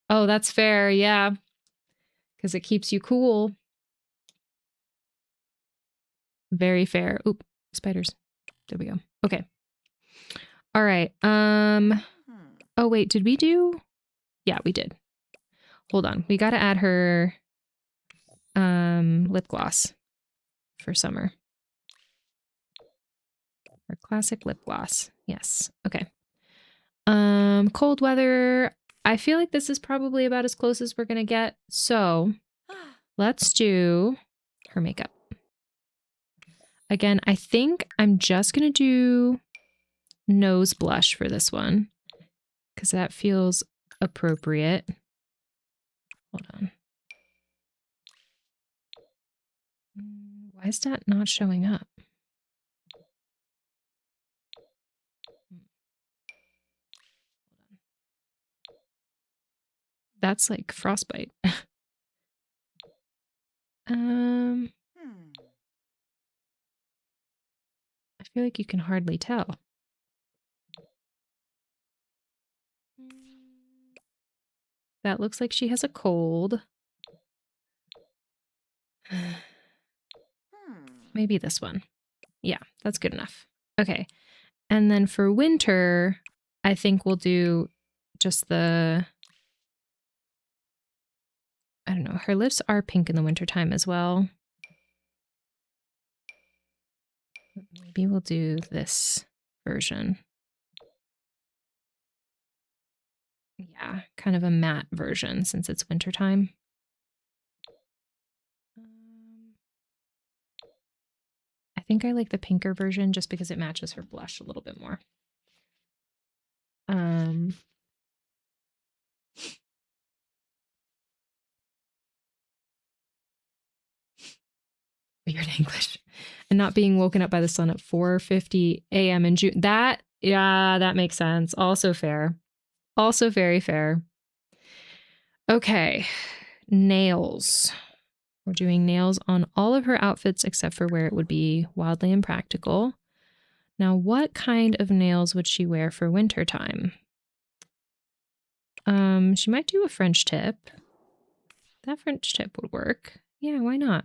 Oh, that's fair, yeah. Because it keeps you cool. Very fair. Oop, spiders. There we go. Okay. All right. Oh, wait, did we do? Yeah, we did. Hold on. We got to add her lip gloss for summer. Her classic lip gloss. Yes. Okay. Cold weather. I feel like this is probably about as close as we're going to get. So let's do her makeup. Again, I think I'm just going to do nose blush for this one because that feels appropriate. Hold on. Why is that not showing up? That's like frostbite. I feel like you can hardly tell. That looks like she has a cold. Maybe this one. Yeah, that's good enough. Okay. And then for winter, I think we'll do just the... I don't know. Her lips are pink in the wintertime as well. Maybe we'll do this version. Yeah, kind of a matte version since it's wintertime. I think I like the pinker version just because it matches her blush a little bit more. Weird English. And not being woken up by the sun at 4:50 a.m. in June. That, yeah, that makes sense. Also fair. Also very fair. Okay. Nails. We're doing nails on all of her outfits except for where it would be wildly impractical. Now, what kind of nails would she wear for wintertime? She might do a French tip. That French tip would work. Yeah, why not?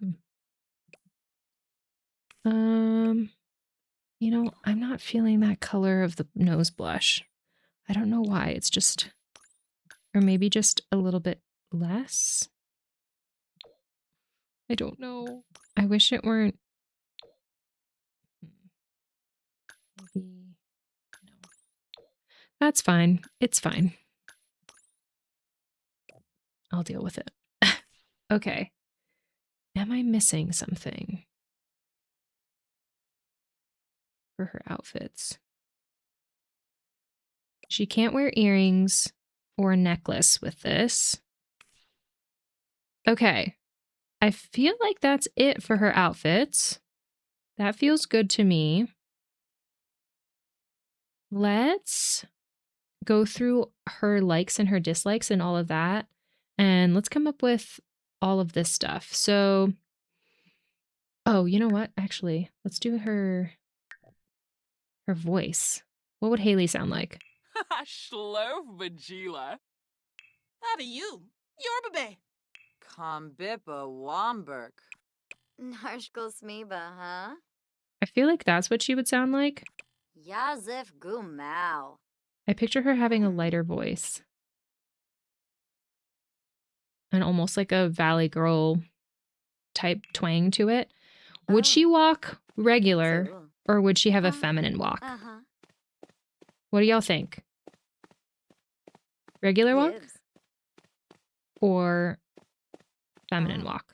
You know, I'm not feeling that color of the nose blush. I don't know why. It's just, or maybe just a little bit less. I don't know. I wish it weren't. Maybe, no. That's fine. It's fine. I'll deal with it. Okay. Am I missing something for her outfits? She can't wear earrings or a necklace with this. Okay. I feel like that's it for her outfits. That feels good to me. Let's go through her likes and her dislikes and all of that. And let's come up with all of this stuff. So, oh, you know what? Actually, let's do her voice. What would Haley sound like? Shlove Vajila. How do you? Yorbabe. Kombippa Womberg. Narshko Smiba, huh? I feel like that's what she would sound like. Yazif Gumau. I picture her having a lighter voice. And almost like a Valley Girl type twang to it. Would she walk regular or would she have a feminine walk? What do y'all think? Regular walk or feminine walk?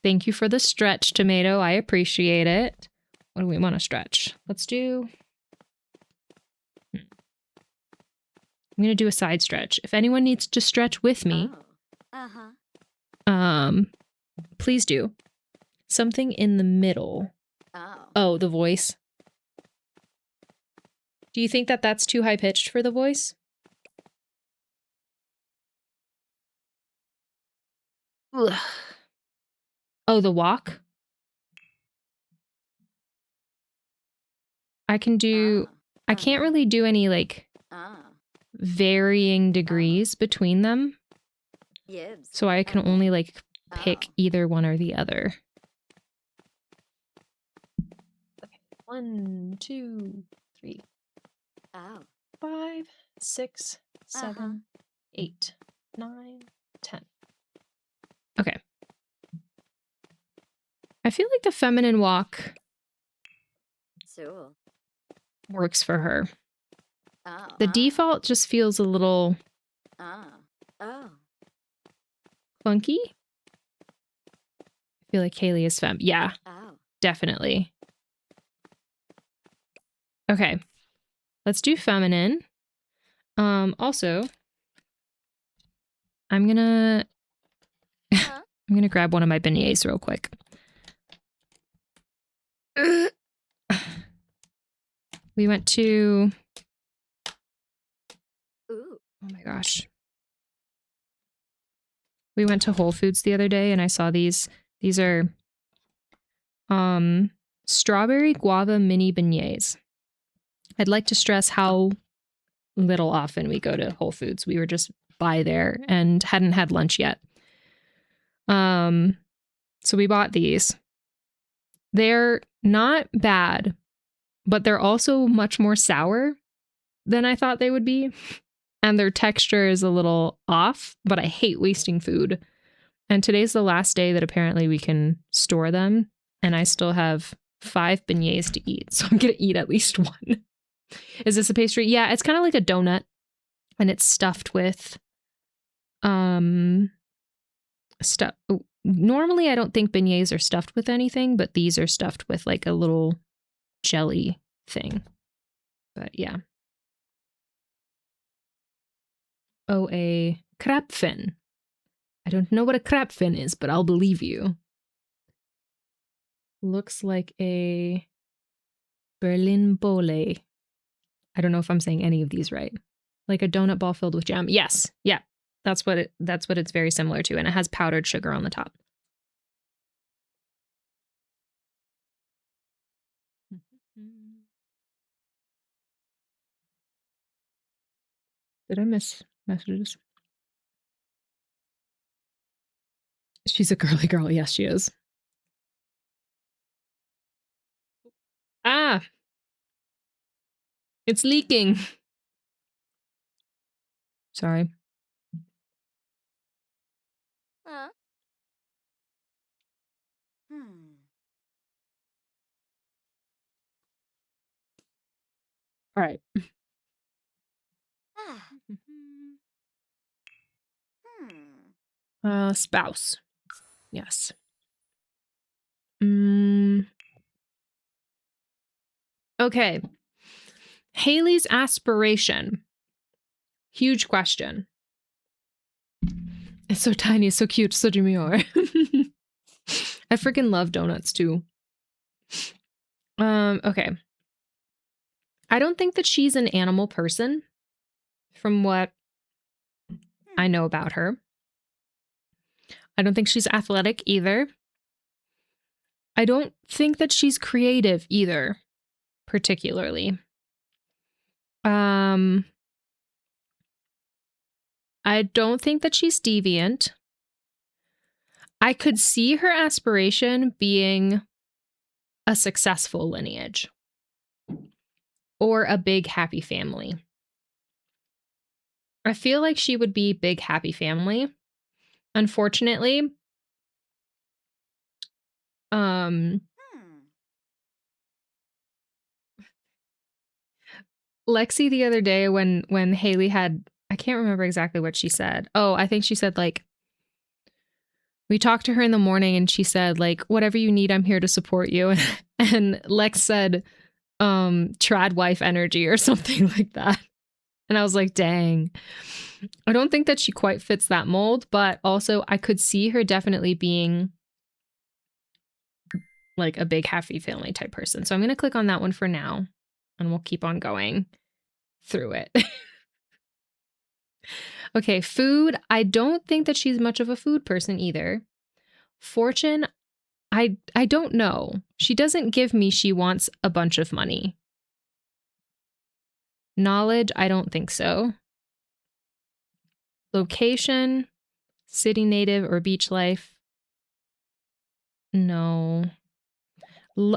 Thank you for the stretch, Tomato. I appreciate it. What do we want to stretch? Let's do... I'm going to do a side stretch. If anyone needs to stretch with me, please do. Something in the middle. Oh, the voice. Do you think that that's too high-pitched for the voice? Ugh. Oh, the walk? I can do... I can't really do any, like, varying degrees between them. So I can only, like, pick either one or the other. Okay. 1, 2, 3. 5, 6, 7, 8, 9, 10. Okay. I feel like the feminine walk works for her. The default just feels a little funky. I feel like Haley is femme. Yeah, definitely. Okay. Let's do feminine. Also, I'm gonna grab one of my beignets real quick. We went to... Ooh. Oh my gosh. We went to Whole Foods the other day and I saw these. These are strawberry guava mini beignets. I'd like to stress how little often we go to Whole Foods. We were just by there and hadn't had lunch yet. So we bought these. They're not bad, but they're also much more sour than I thought they would be. And their texture is a little off, but I hate wasting food. And today's the last day that apparently we can store them. And I still have 5 beignets to eat. So I'm going to eat at least one. Is this a pastry? Yeah, it's kind of like a donut. And it's stuffed with stuff. Normally, I don't think beignets are stuffed with anything, but these are stuffed with like a little jelly thing. But yeah. Oh, a crab fin. I don't know what a crab fin is, but I'll believe you. Looks like a Berlin Bole. I don't know if I'm saying any of these right. Like a donut ball filled with jam. Yes. Yeah. That's what it's very similar to. And it has powdered sugar on the top. Did I miss messages? She's a girly girl. Yes, she is. Ah! It's leaking. Sorry. Huh? All right. Spouse. Yes. Okay. Haley's aspiration. Huge question. It's so tiny, it's so cute, so demure. I freaking love donuts too. Okay. I don't think that she's an animal person from what I know about her. I don't think she's athletic either. I don't think that she's creative either, particularly. I don't think that she's deviant. I could see her aspiration being a successful lineage or a big happy family. I feel like she would be big happy family. Unfortunately, Lexi the other day when Haley had, I can't remember exactly what she said. Oh, I think she said like, we talked to her in the morning and she said like, whatever you need, I'm here to support you. And Lex said, trad wife energy or something like that. And I was like, dang, I don't think that she quite fits that mold, but also I could see her definitely being like a big happy family type person. So I'm going to click on that one for now and we'll keep on going through it. Okay, food. I don't think that she's much of a food person either. Fortune, I don't know. She doesn't give me she wants a bunch of money. Knowledge, I don't think so. Location, city native or beach life. No.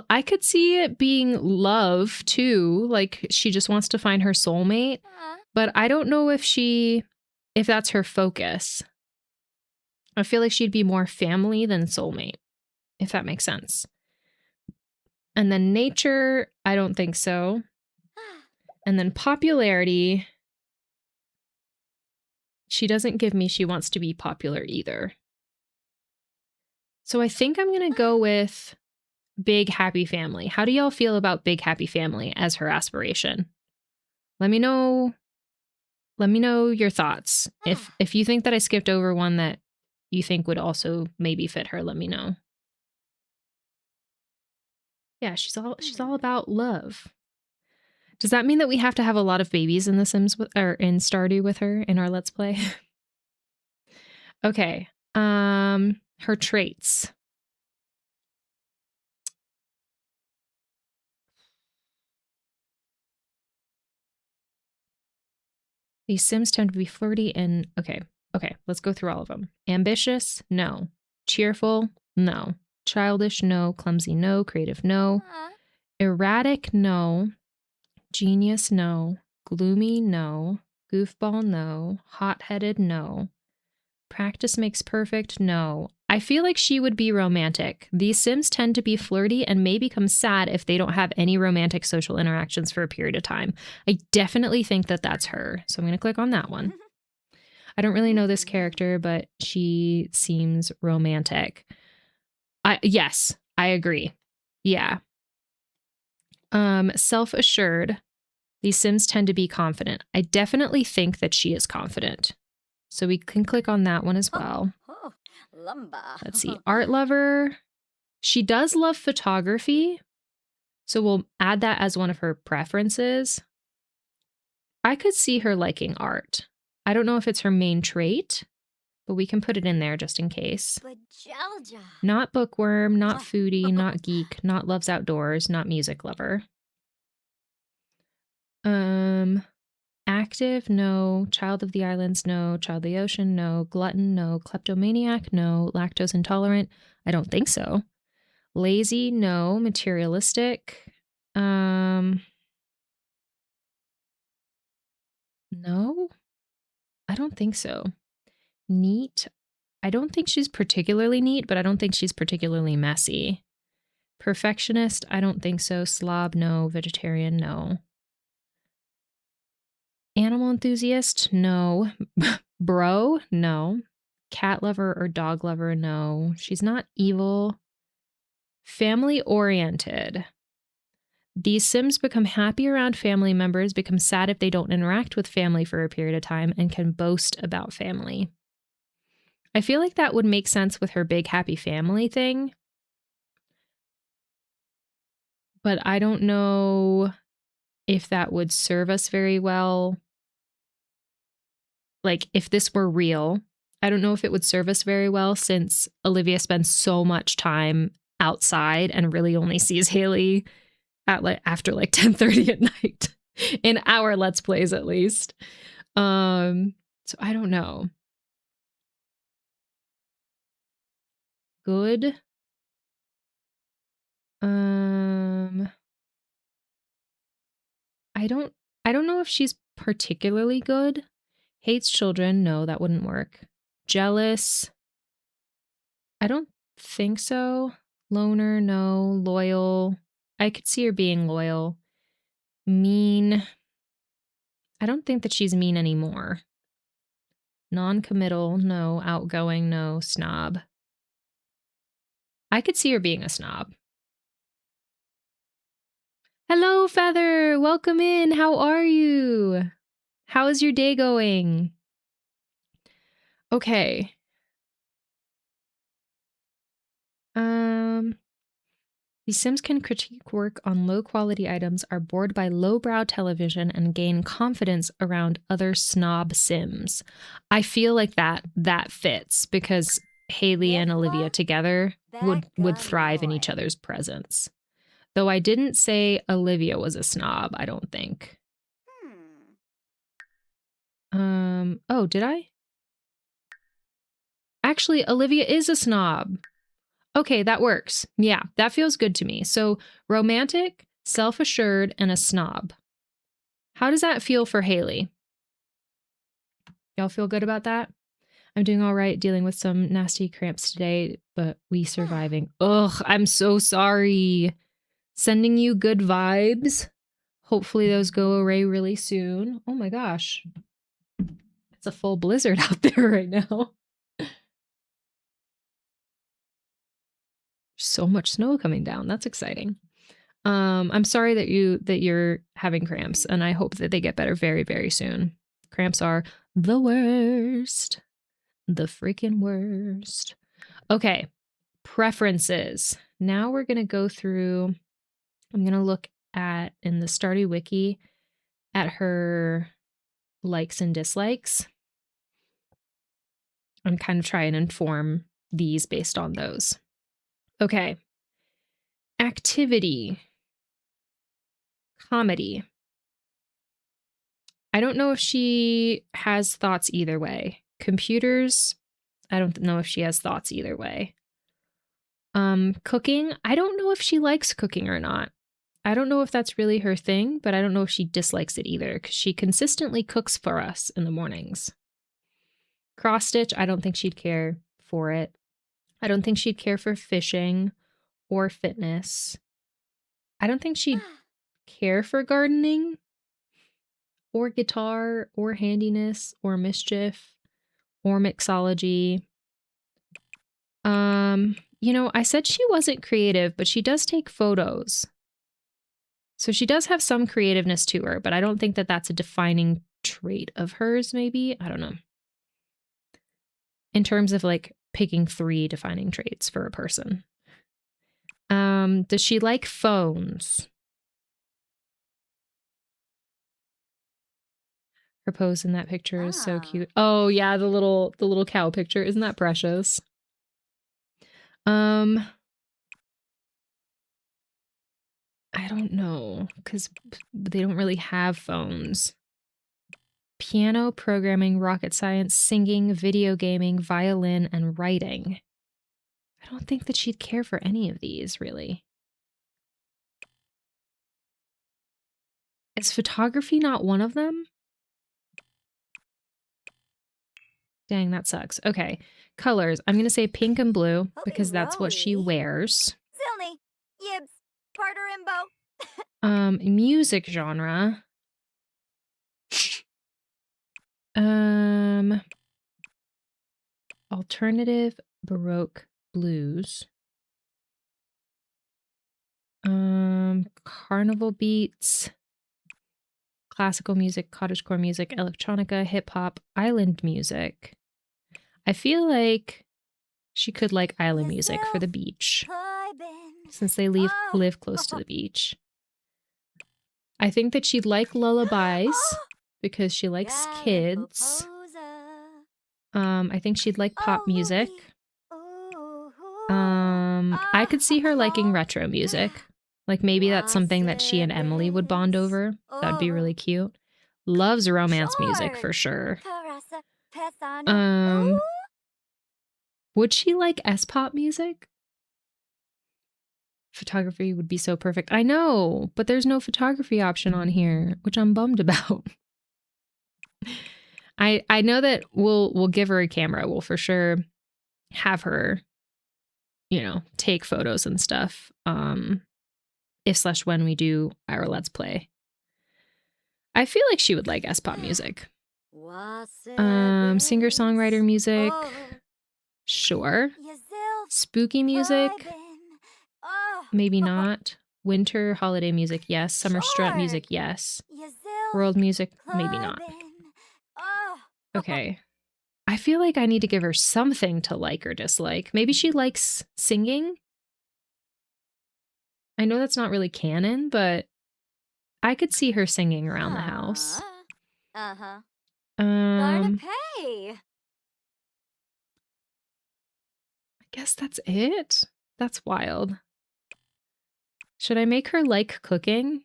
I could see it being love too. Like she just wants to find her soulmate. But I don't know if that's her focus. I feel like she'd be more family than soulmate, if that makes sense. And then nature, I don't think so. And then popularity, she doesn't give me she wants to be popular either. So I think I'm going to go with big happy family. How do y'all feel about big happy family as her aspiration? Let me know your thoughts. If you think that I skipped over one that you think would also maybe fit her, let me know. Yeah, she's all about love. Does that mean that we have to have a lot of babies in The Sims or in Stardew with her in our Let's Play? Okay. Her traits. These Sims tend to be flirty and okay, let's go through all of them. Ambitious? No. Cheerful? No. Childish? No. Clumsy? No. Creative? No. Erratic? No. Genius? No. Gloomy? No. Goofball? No. Hot-headed? No. Practice makes perfect? No. I feel like she would be romantic. These Sims tend to be flirty and may become sad if they don't have any romantic social interactions for a period of time. I definitely think that that's her. So I'm going to click on that one. I don't really know this character, but she seems romantic. Yes, I agree. Yeah. Self-assured. These Sims tend to be confident. I definitely think that she is confident. So we can click on that one as well. Let's see. Art lover. She does love photography. So we'll add that as one of her preferences. I could see her liking art. I don't know if it's her main trait, but we can put it in there just in case. Not bookworm, not foodie, not geek, not loves outdoors, not music lover. Active, no. Child of the islands, no. Child of the ocean, no. Glutton, no. Kleptomaniac, no. Lactose intolerant, I don't think so. Lazy, no. Materialistic, no. I don't think so. Neat, I don't think she's particularly neat, but I don't think she's particularly messy. Perfectionist, I don't think so. Slob, no. Vegetarian, no. Animal enthusiast, no. Bro, no. Cat lover or dog lover, no. She's not evil. Family oriented. These Sims become happy around family members, become sad if they don't interact with family for a period of time, and can boast about family. I feel like that would make sense with her big happy family thing. But I don't know if that would serve us very well. Like, if this were real, I don't know if it would serve us very well since Olivia spends so much time outside and really only sees Haley at after 10:30 at night in our Let's Plays, at least. So I don't know. Good. I don't know if she's particularly good. Hates children, no, that wouldn't work. Jealous, I don't think so. Loner, no. Loyal, I could see her being loyal. Mean, I don't think that she's mean anymore. Non-committal, no. Outgoing, no. Snob, I could see her being a snob. Hello, Feather. Welcome in. How are you? How is your day going? Okay. The Sims can critique work on low-quality items, are bored by lowbrow television, and gain confidence around other snob Sims. I feel like that fits because Haley and Olivia together would thrive in each other's presence. Though I didn't say Olivia was a snob, I don't think. Oh, did I? Actually, Olivia is a snob. Okay, that works. Yeah, that feels good to me. So romantic, self-assured, and a snob. How does that feel for Haley? Y'all feel good about that? I'm doing all right, dealing with some nasty cramps today, but we surviving. Ugh, I'm so sorry. Sending you good vibes. Hopefully those go away really soon. Oh my gosh. It's a full blizzard out there right now. So much snow coming down. That's exciting. I'm sorry that you're having cramps, and I hope that they get better very, very soon. Cramps are the worst. The freaking worst. Okay. Preferences. Now we're going to go through, I'm going to look at, in the Stardew Wiki, at her likes and dislikes and kind of try and inform these based on those. Okay. Activity. Comedy. I don't know if she has thoughts either way. Computers, I don't know if she has thoughts either way. Cooking, I don't know if she likes cooking or not. I don't know if that's really her thing, but I don't know if she dislikes it either, because she consistently cooks for us in the mornings. Cross stitch, I don't think she'd care for it. I don't think she'd care for fishing or fitness. I don't think she'd care for gardening or guitar or handiness or mischief or mixology. I said she wasn't creative, but she does take photos. So she does have some creativeness to her, but I don't think that that's a defining trait of hers, maybe. I don't know. In terms of like picking 3 defining traits for a person. Does she like phones? Her pose in that picture is so cute. Oh yeah, the little cow picture. Isn't that precious? I don't know, because they don't really have phones. Piano, programming, rocket science, singing, video gaming, violin, and writing. I don't think that she'd care for any of these, really. Is photography not one of them? Dang, that sucks. Okay, colors. I'm going to say pink and blue because that's what she wears. Zilney, Yibs, Carter Imbo. Music genre. Alternative, Baroque, blues. Carnival beats. Classical music, cottagecore music, electronica, hip hop, island music. I feel like she could like island music for the beach, since they live close to the beach. I think that she'd like lullabies because she likes kids. I think she'd like pop music. I could see her liking retro music. Like maybe that's something that she and Emily would bond over. That'd be really cute. Loves romance music for sure. Would she like S-pop music? Photography would be so perfect. I know, but there's no photography option on here, which I'm bummed about. I know that we'll give her a camera. We'll for sure have her, take photos and stuff. If/when we do our Let's Play. I feel like she would like S-pop music. Singer-songwriter music. Sure. Spooky music. Maybe not. Winter holiday music, yes. Summer strut music, yes. World music, maybe not. Okay. I feel like I need to give her something to like or dislike. Maybe she likes singing. I know that's not really canon, but I could see her singing around the house. I guess that's it. That's wild. Should I make her like cooking?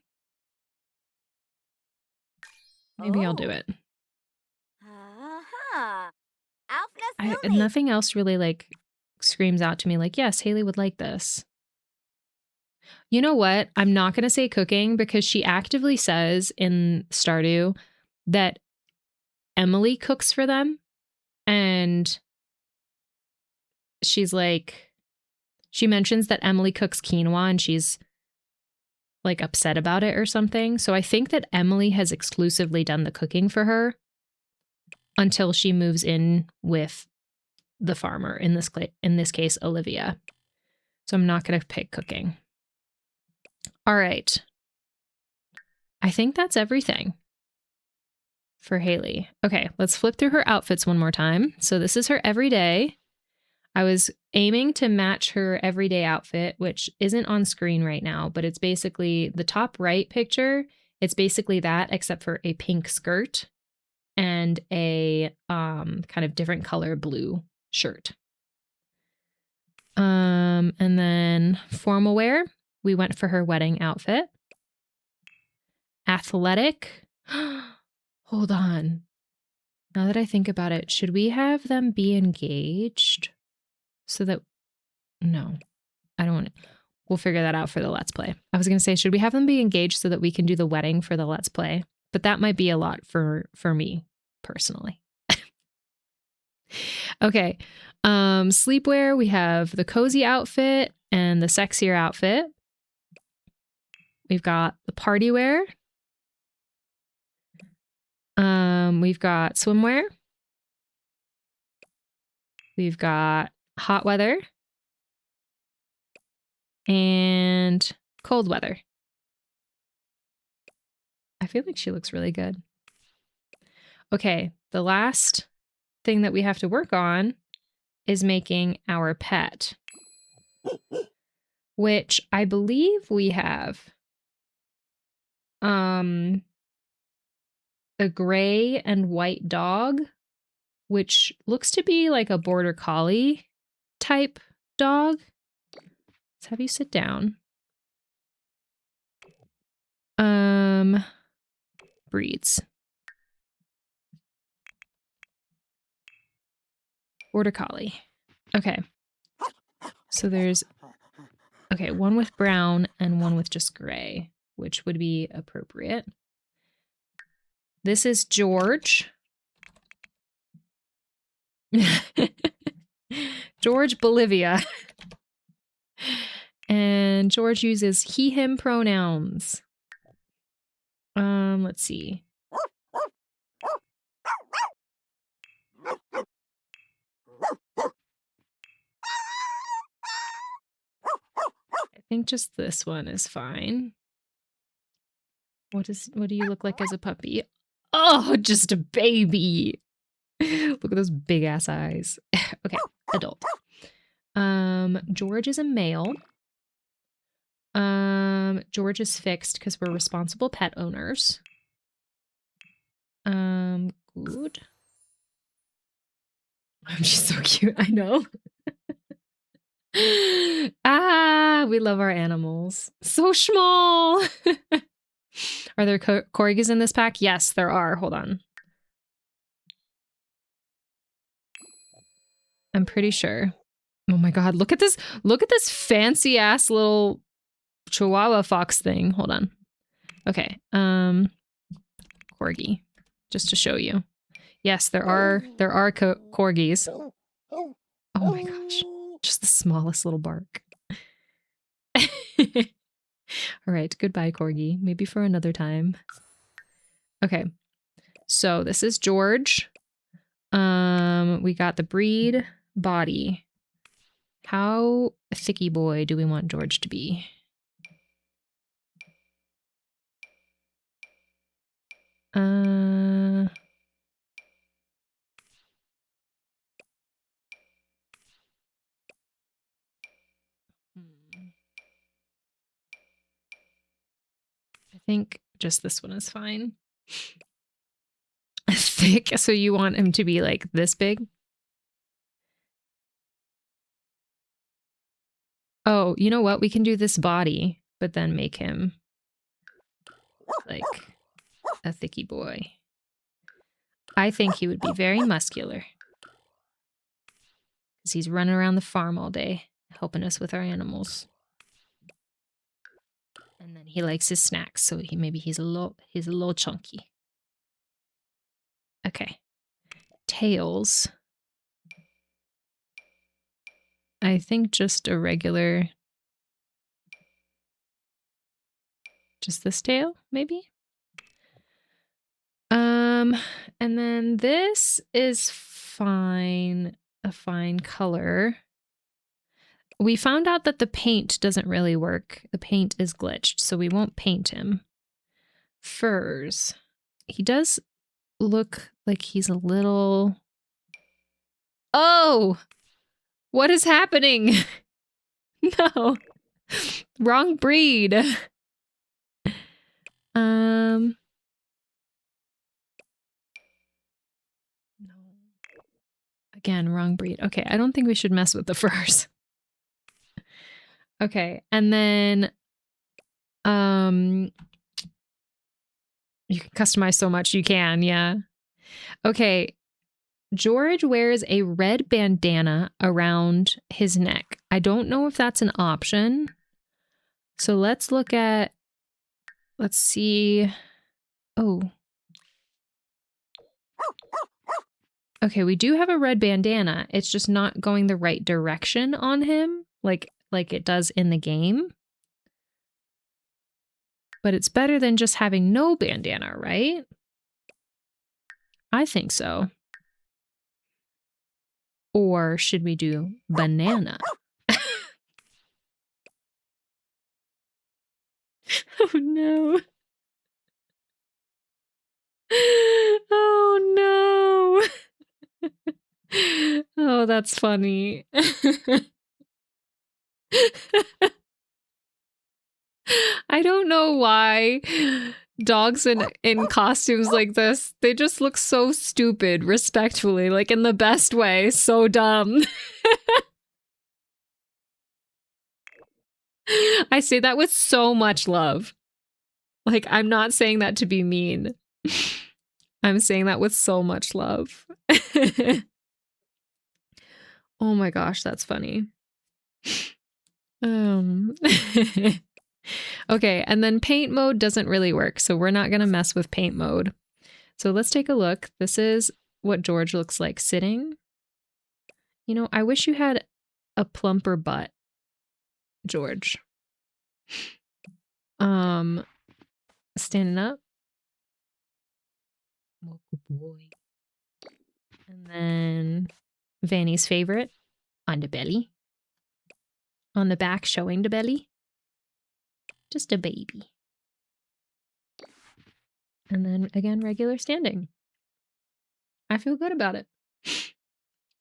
Maybe I'll do it. Nothing else really like screams out to me like, yes, Haley would like this. You know what? I'm not going to say cooking because she actively says in Stardew that Emily cooks for them. And she's like, she mentions that Emily cooks quinoa and she's like upset about it or something. So I think that Emily has exclusively done the cooking for her until she moves in with the farmer, in this case, Olivia. So I'm not going to pick cooking. All right. I think that's everything for Haley. Okay, let's flip through her outfits one more time. So this is her everyday. I was aiming to match her everyday outfit, which isn't on screen right now, but it's basically the top right picture. It's basically that, except for a pink skirt and a kind of different color blue shirt. And then formal wear, we went for her wedding outfit. Athletic. Hold on. Now that I think about it, should we have them be engaged so that... No, I don't want to. We'll figure that out for the Let's Play. I was going to say, should we have them be engaged so that we can do the wedding for the Let's Play? But that might be a lot for me personally. Okay. Sleepwear, we have the cozy outfit and the sexier outfit. We've got the party wear. We've got swimwear. We've got hot weather and cold weather. I feel like she looks really good. Okay, the last thing that we have to work on is making our pet, which I believe we have a gray and white dog, which looks to be like a border collie type dog. Let's have you sit down. Breeds. Border collie. Okay. So there's, okay, one with brown and one with just gray, which would be appropriate. This is George. George Bolivia. And George uses he, him pronouns. Let's see. I think just this one is fine. What do you look like as a puppy? Oh, just a baby. Look at those big ass eyes. Okay, adult. George is a male. George is fixed because we're responsible pet owners. Good. She's so cute. I know. We love our animals. So small. Are there corgis in this pack? Yes, there are. Hold on. I'm pretty sure. Oh my god, look at this. Look at this fancy ass little Chihuahua fox thing. Hold on. Okay. Corgi. Just to show you. Yes, there are corgis. Oh my gosh. Just the smallest little bark. All right, goodbye, corgi. Maybe for another time. Okay. So this is George. We got the breed, body. How thicky boy do we want George to be? I think just this one is fine. Thick, so you want him to be like this big? Oh, you know what? We can do this body, but then make him like a thicky boy. I think he would be very muscular. Because he's running around the farm all day, helping us with our animals. And then he likes his snacks, so maybe he's a little chunky. Okay. Tails. I think just a regular... Just this tail, maybe? And then this is fine. A fine color. we found out that the paint doesn't really work. The paint is glitched, so we won't paint him. Furs. He does look like he's a little... Oh! What is happening? No. Wrong breed. No. Again, wrong breed. Okay, I don't think we should mess with the furs. Okay, and then you can customize so much you can, yeah. Okay. George wears a red bandana around his neck. I don't know if that's an option. So let's look at, let's see. Oh. Okay, we do have a red bandana. It's just not going the right direction on him, like it does in the game. But it's better than just having no bandana, right? I think so. Or should we do banana? Oh no. Oh no. Oh, that's funny. I don't know why dogs in costumes like this, they just look so stupid, respectfully, like in the best way, so dumb. I say that with so much love. Like, I'm not saying that to be mean. I'm saying that with so much love. Oh my gosh, that's funny. Okay, and then paint mode doesn't really work, so we're not going to mess with paint mode. So let's take a look. This is what George looks like sitting. You know, I wish you had a plumper butt, George. Standing up. Oh, good boy. And then Vanny's favorite, on the belly. On the back, showing the belly. Just a baby. And then again, regular standing. I feel good about it.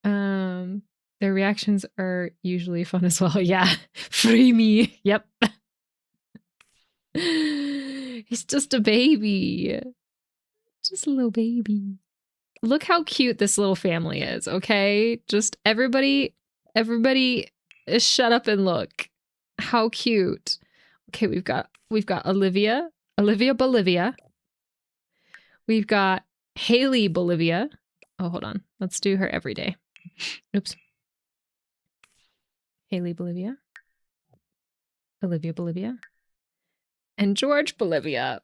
Their reactions are usually fun as well. Yeah. Free me. Yep. He's just a baby. Just a little baby. Look how cute this little family is, okay? Just everybody shut up and look. How cute. Okay, we've got Olivia Bolivia. We've got Haley Bolivia. Oh, hold on. Let's do her every day. Oops. Haley Bolivia. Olivia Bolivia. And George Bolivia.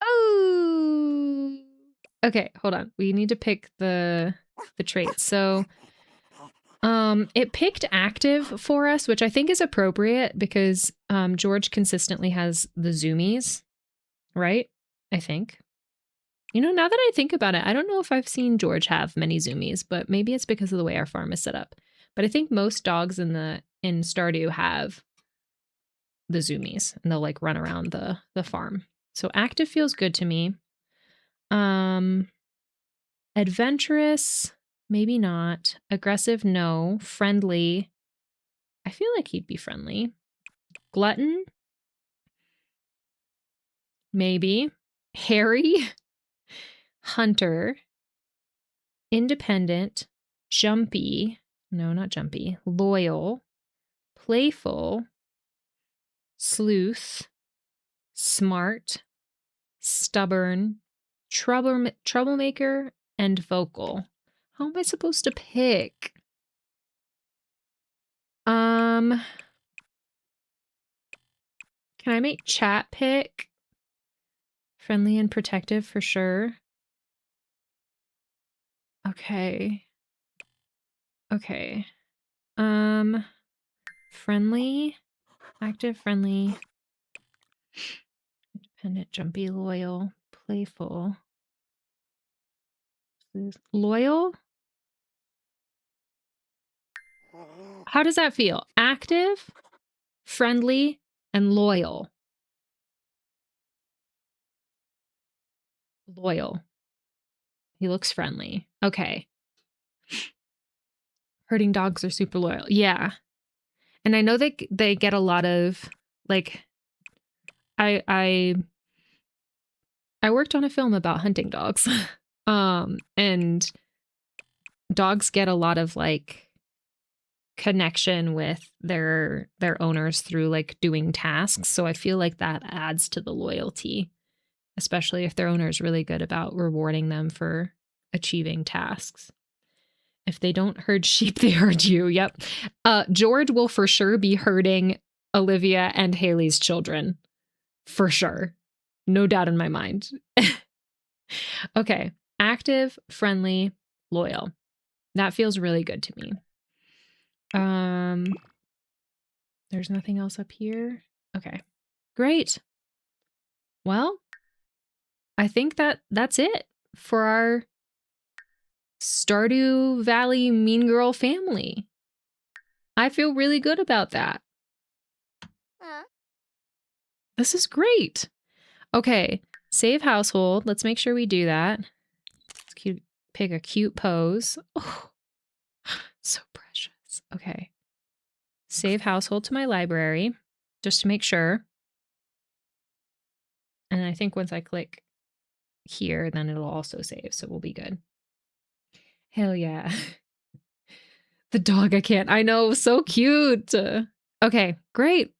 Oh. Okay, hold on. We need to pick the traits. So it picked active for us, which I think is appropriate because George consistently has the zoomies, right? I think. You know, now that I think about it, I don't know if I've seen George have many zoomies, but maybe it's because of the way our farm is set up. But I think most dogs in Stardew have the zoomies and they'll like run around the farm. So active feels good to me. Adventurous, maybe not. Aggressive, no. Friendly. I feel like he'd be friendly. Glutton? Maybe. Hairy? Hunter. Independent. Jumpy. No, not jumpy. Loyal. Playful. Sleuth. Smart. Stubborn. Troublemaker. And vocal. How am I supposed to pick? Can I make chat pick? Friendly and protective for sure. Okay. Okay. Friendly, active, friendly, independent, jumpy, loyal, playful, loyal. How does that feel? Active, friendly, and loyal. Loyal. He looks friendly. Okay. Herding dogs are super loyal. Yeah. And I know they get a lot of, like, I worked on a film about hunting dogs. And dogs get a lot of, like, connection with their owners through, like, doing tasks. So I feel like that adds to the loyalty, especially if their owner is really good about rewarding them for achieving tasks. If they don't herd sheep, they herd you. Yep. George will for sure be herding Olivia and Haley's children. For sure. No doubt in my mind. Okay. Active, friendly, loyal. That feels really good to me. There's nothing else up here. Okay. Great. Well, I think that's it for our Stardew Valley Mean Girl family. I feel really good about that. This is great. Okay, save household. Let's make sure we do that. Let's pick a cute pose. Oh, so precious. Okay. Save household to my library, just to make sure. And I think once I click here, then it'll also save, so we'll be good. Hell yeah. The dog I can't. I know, so cute. Okay, great.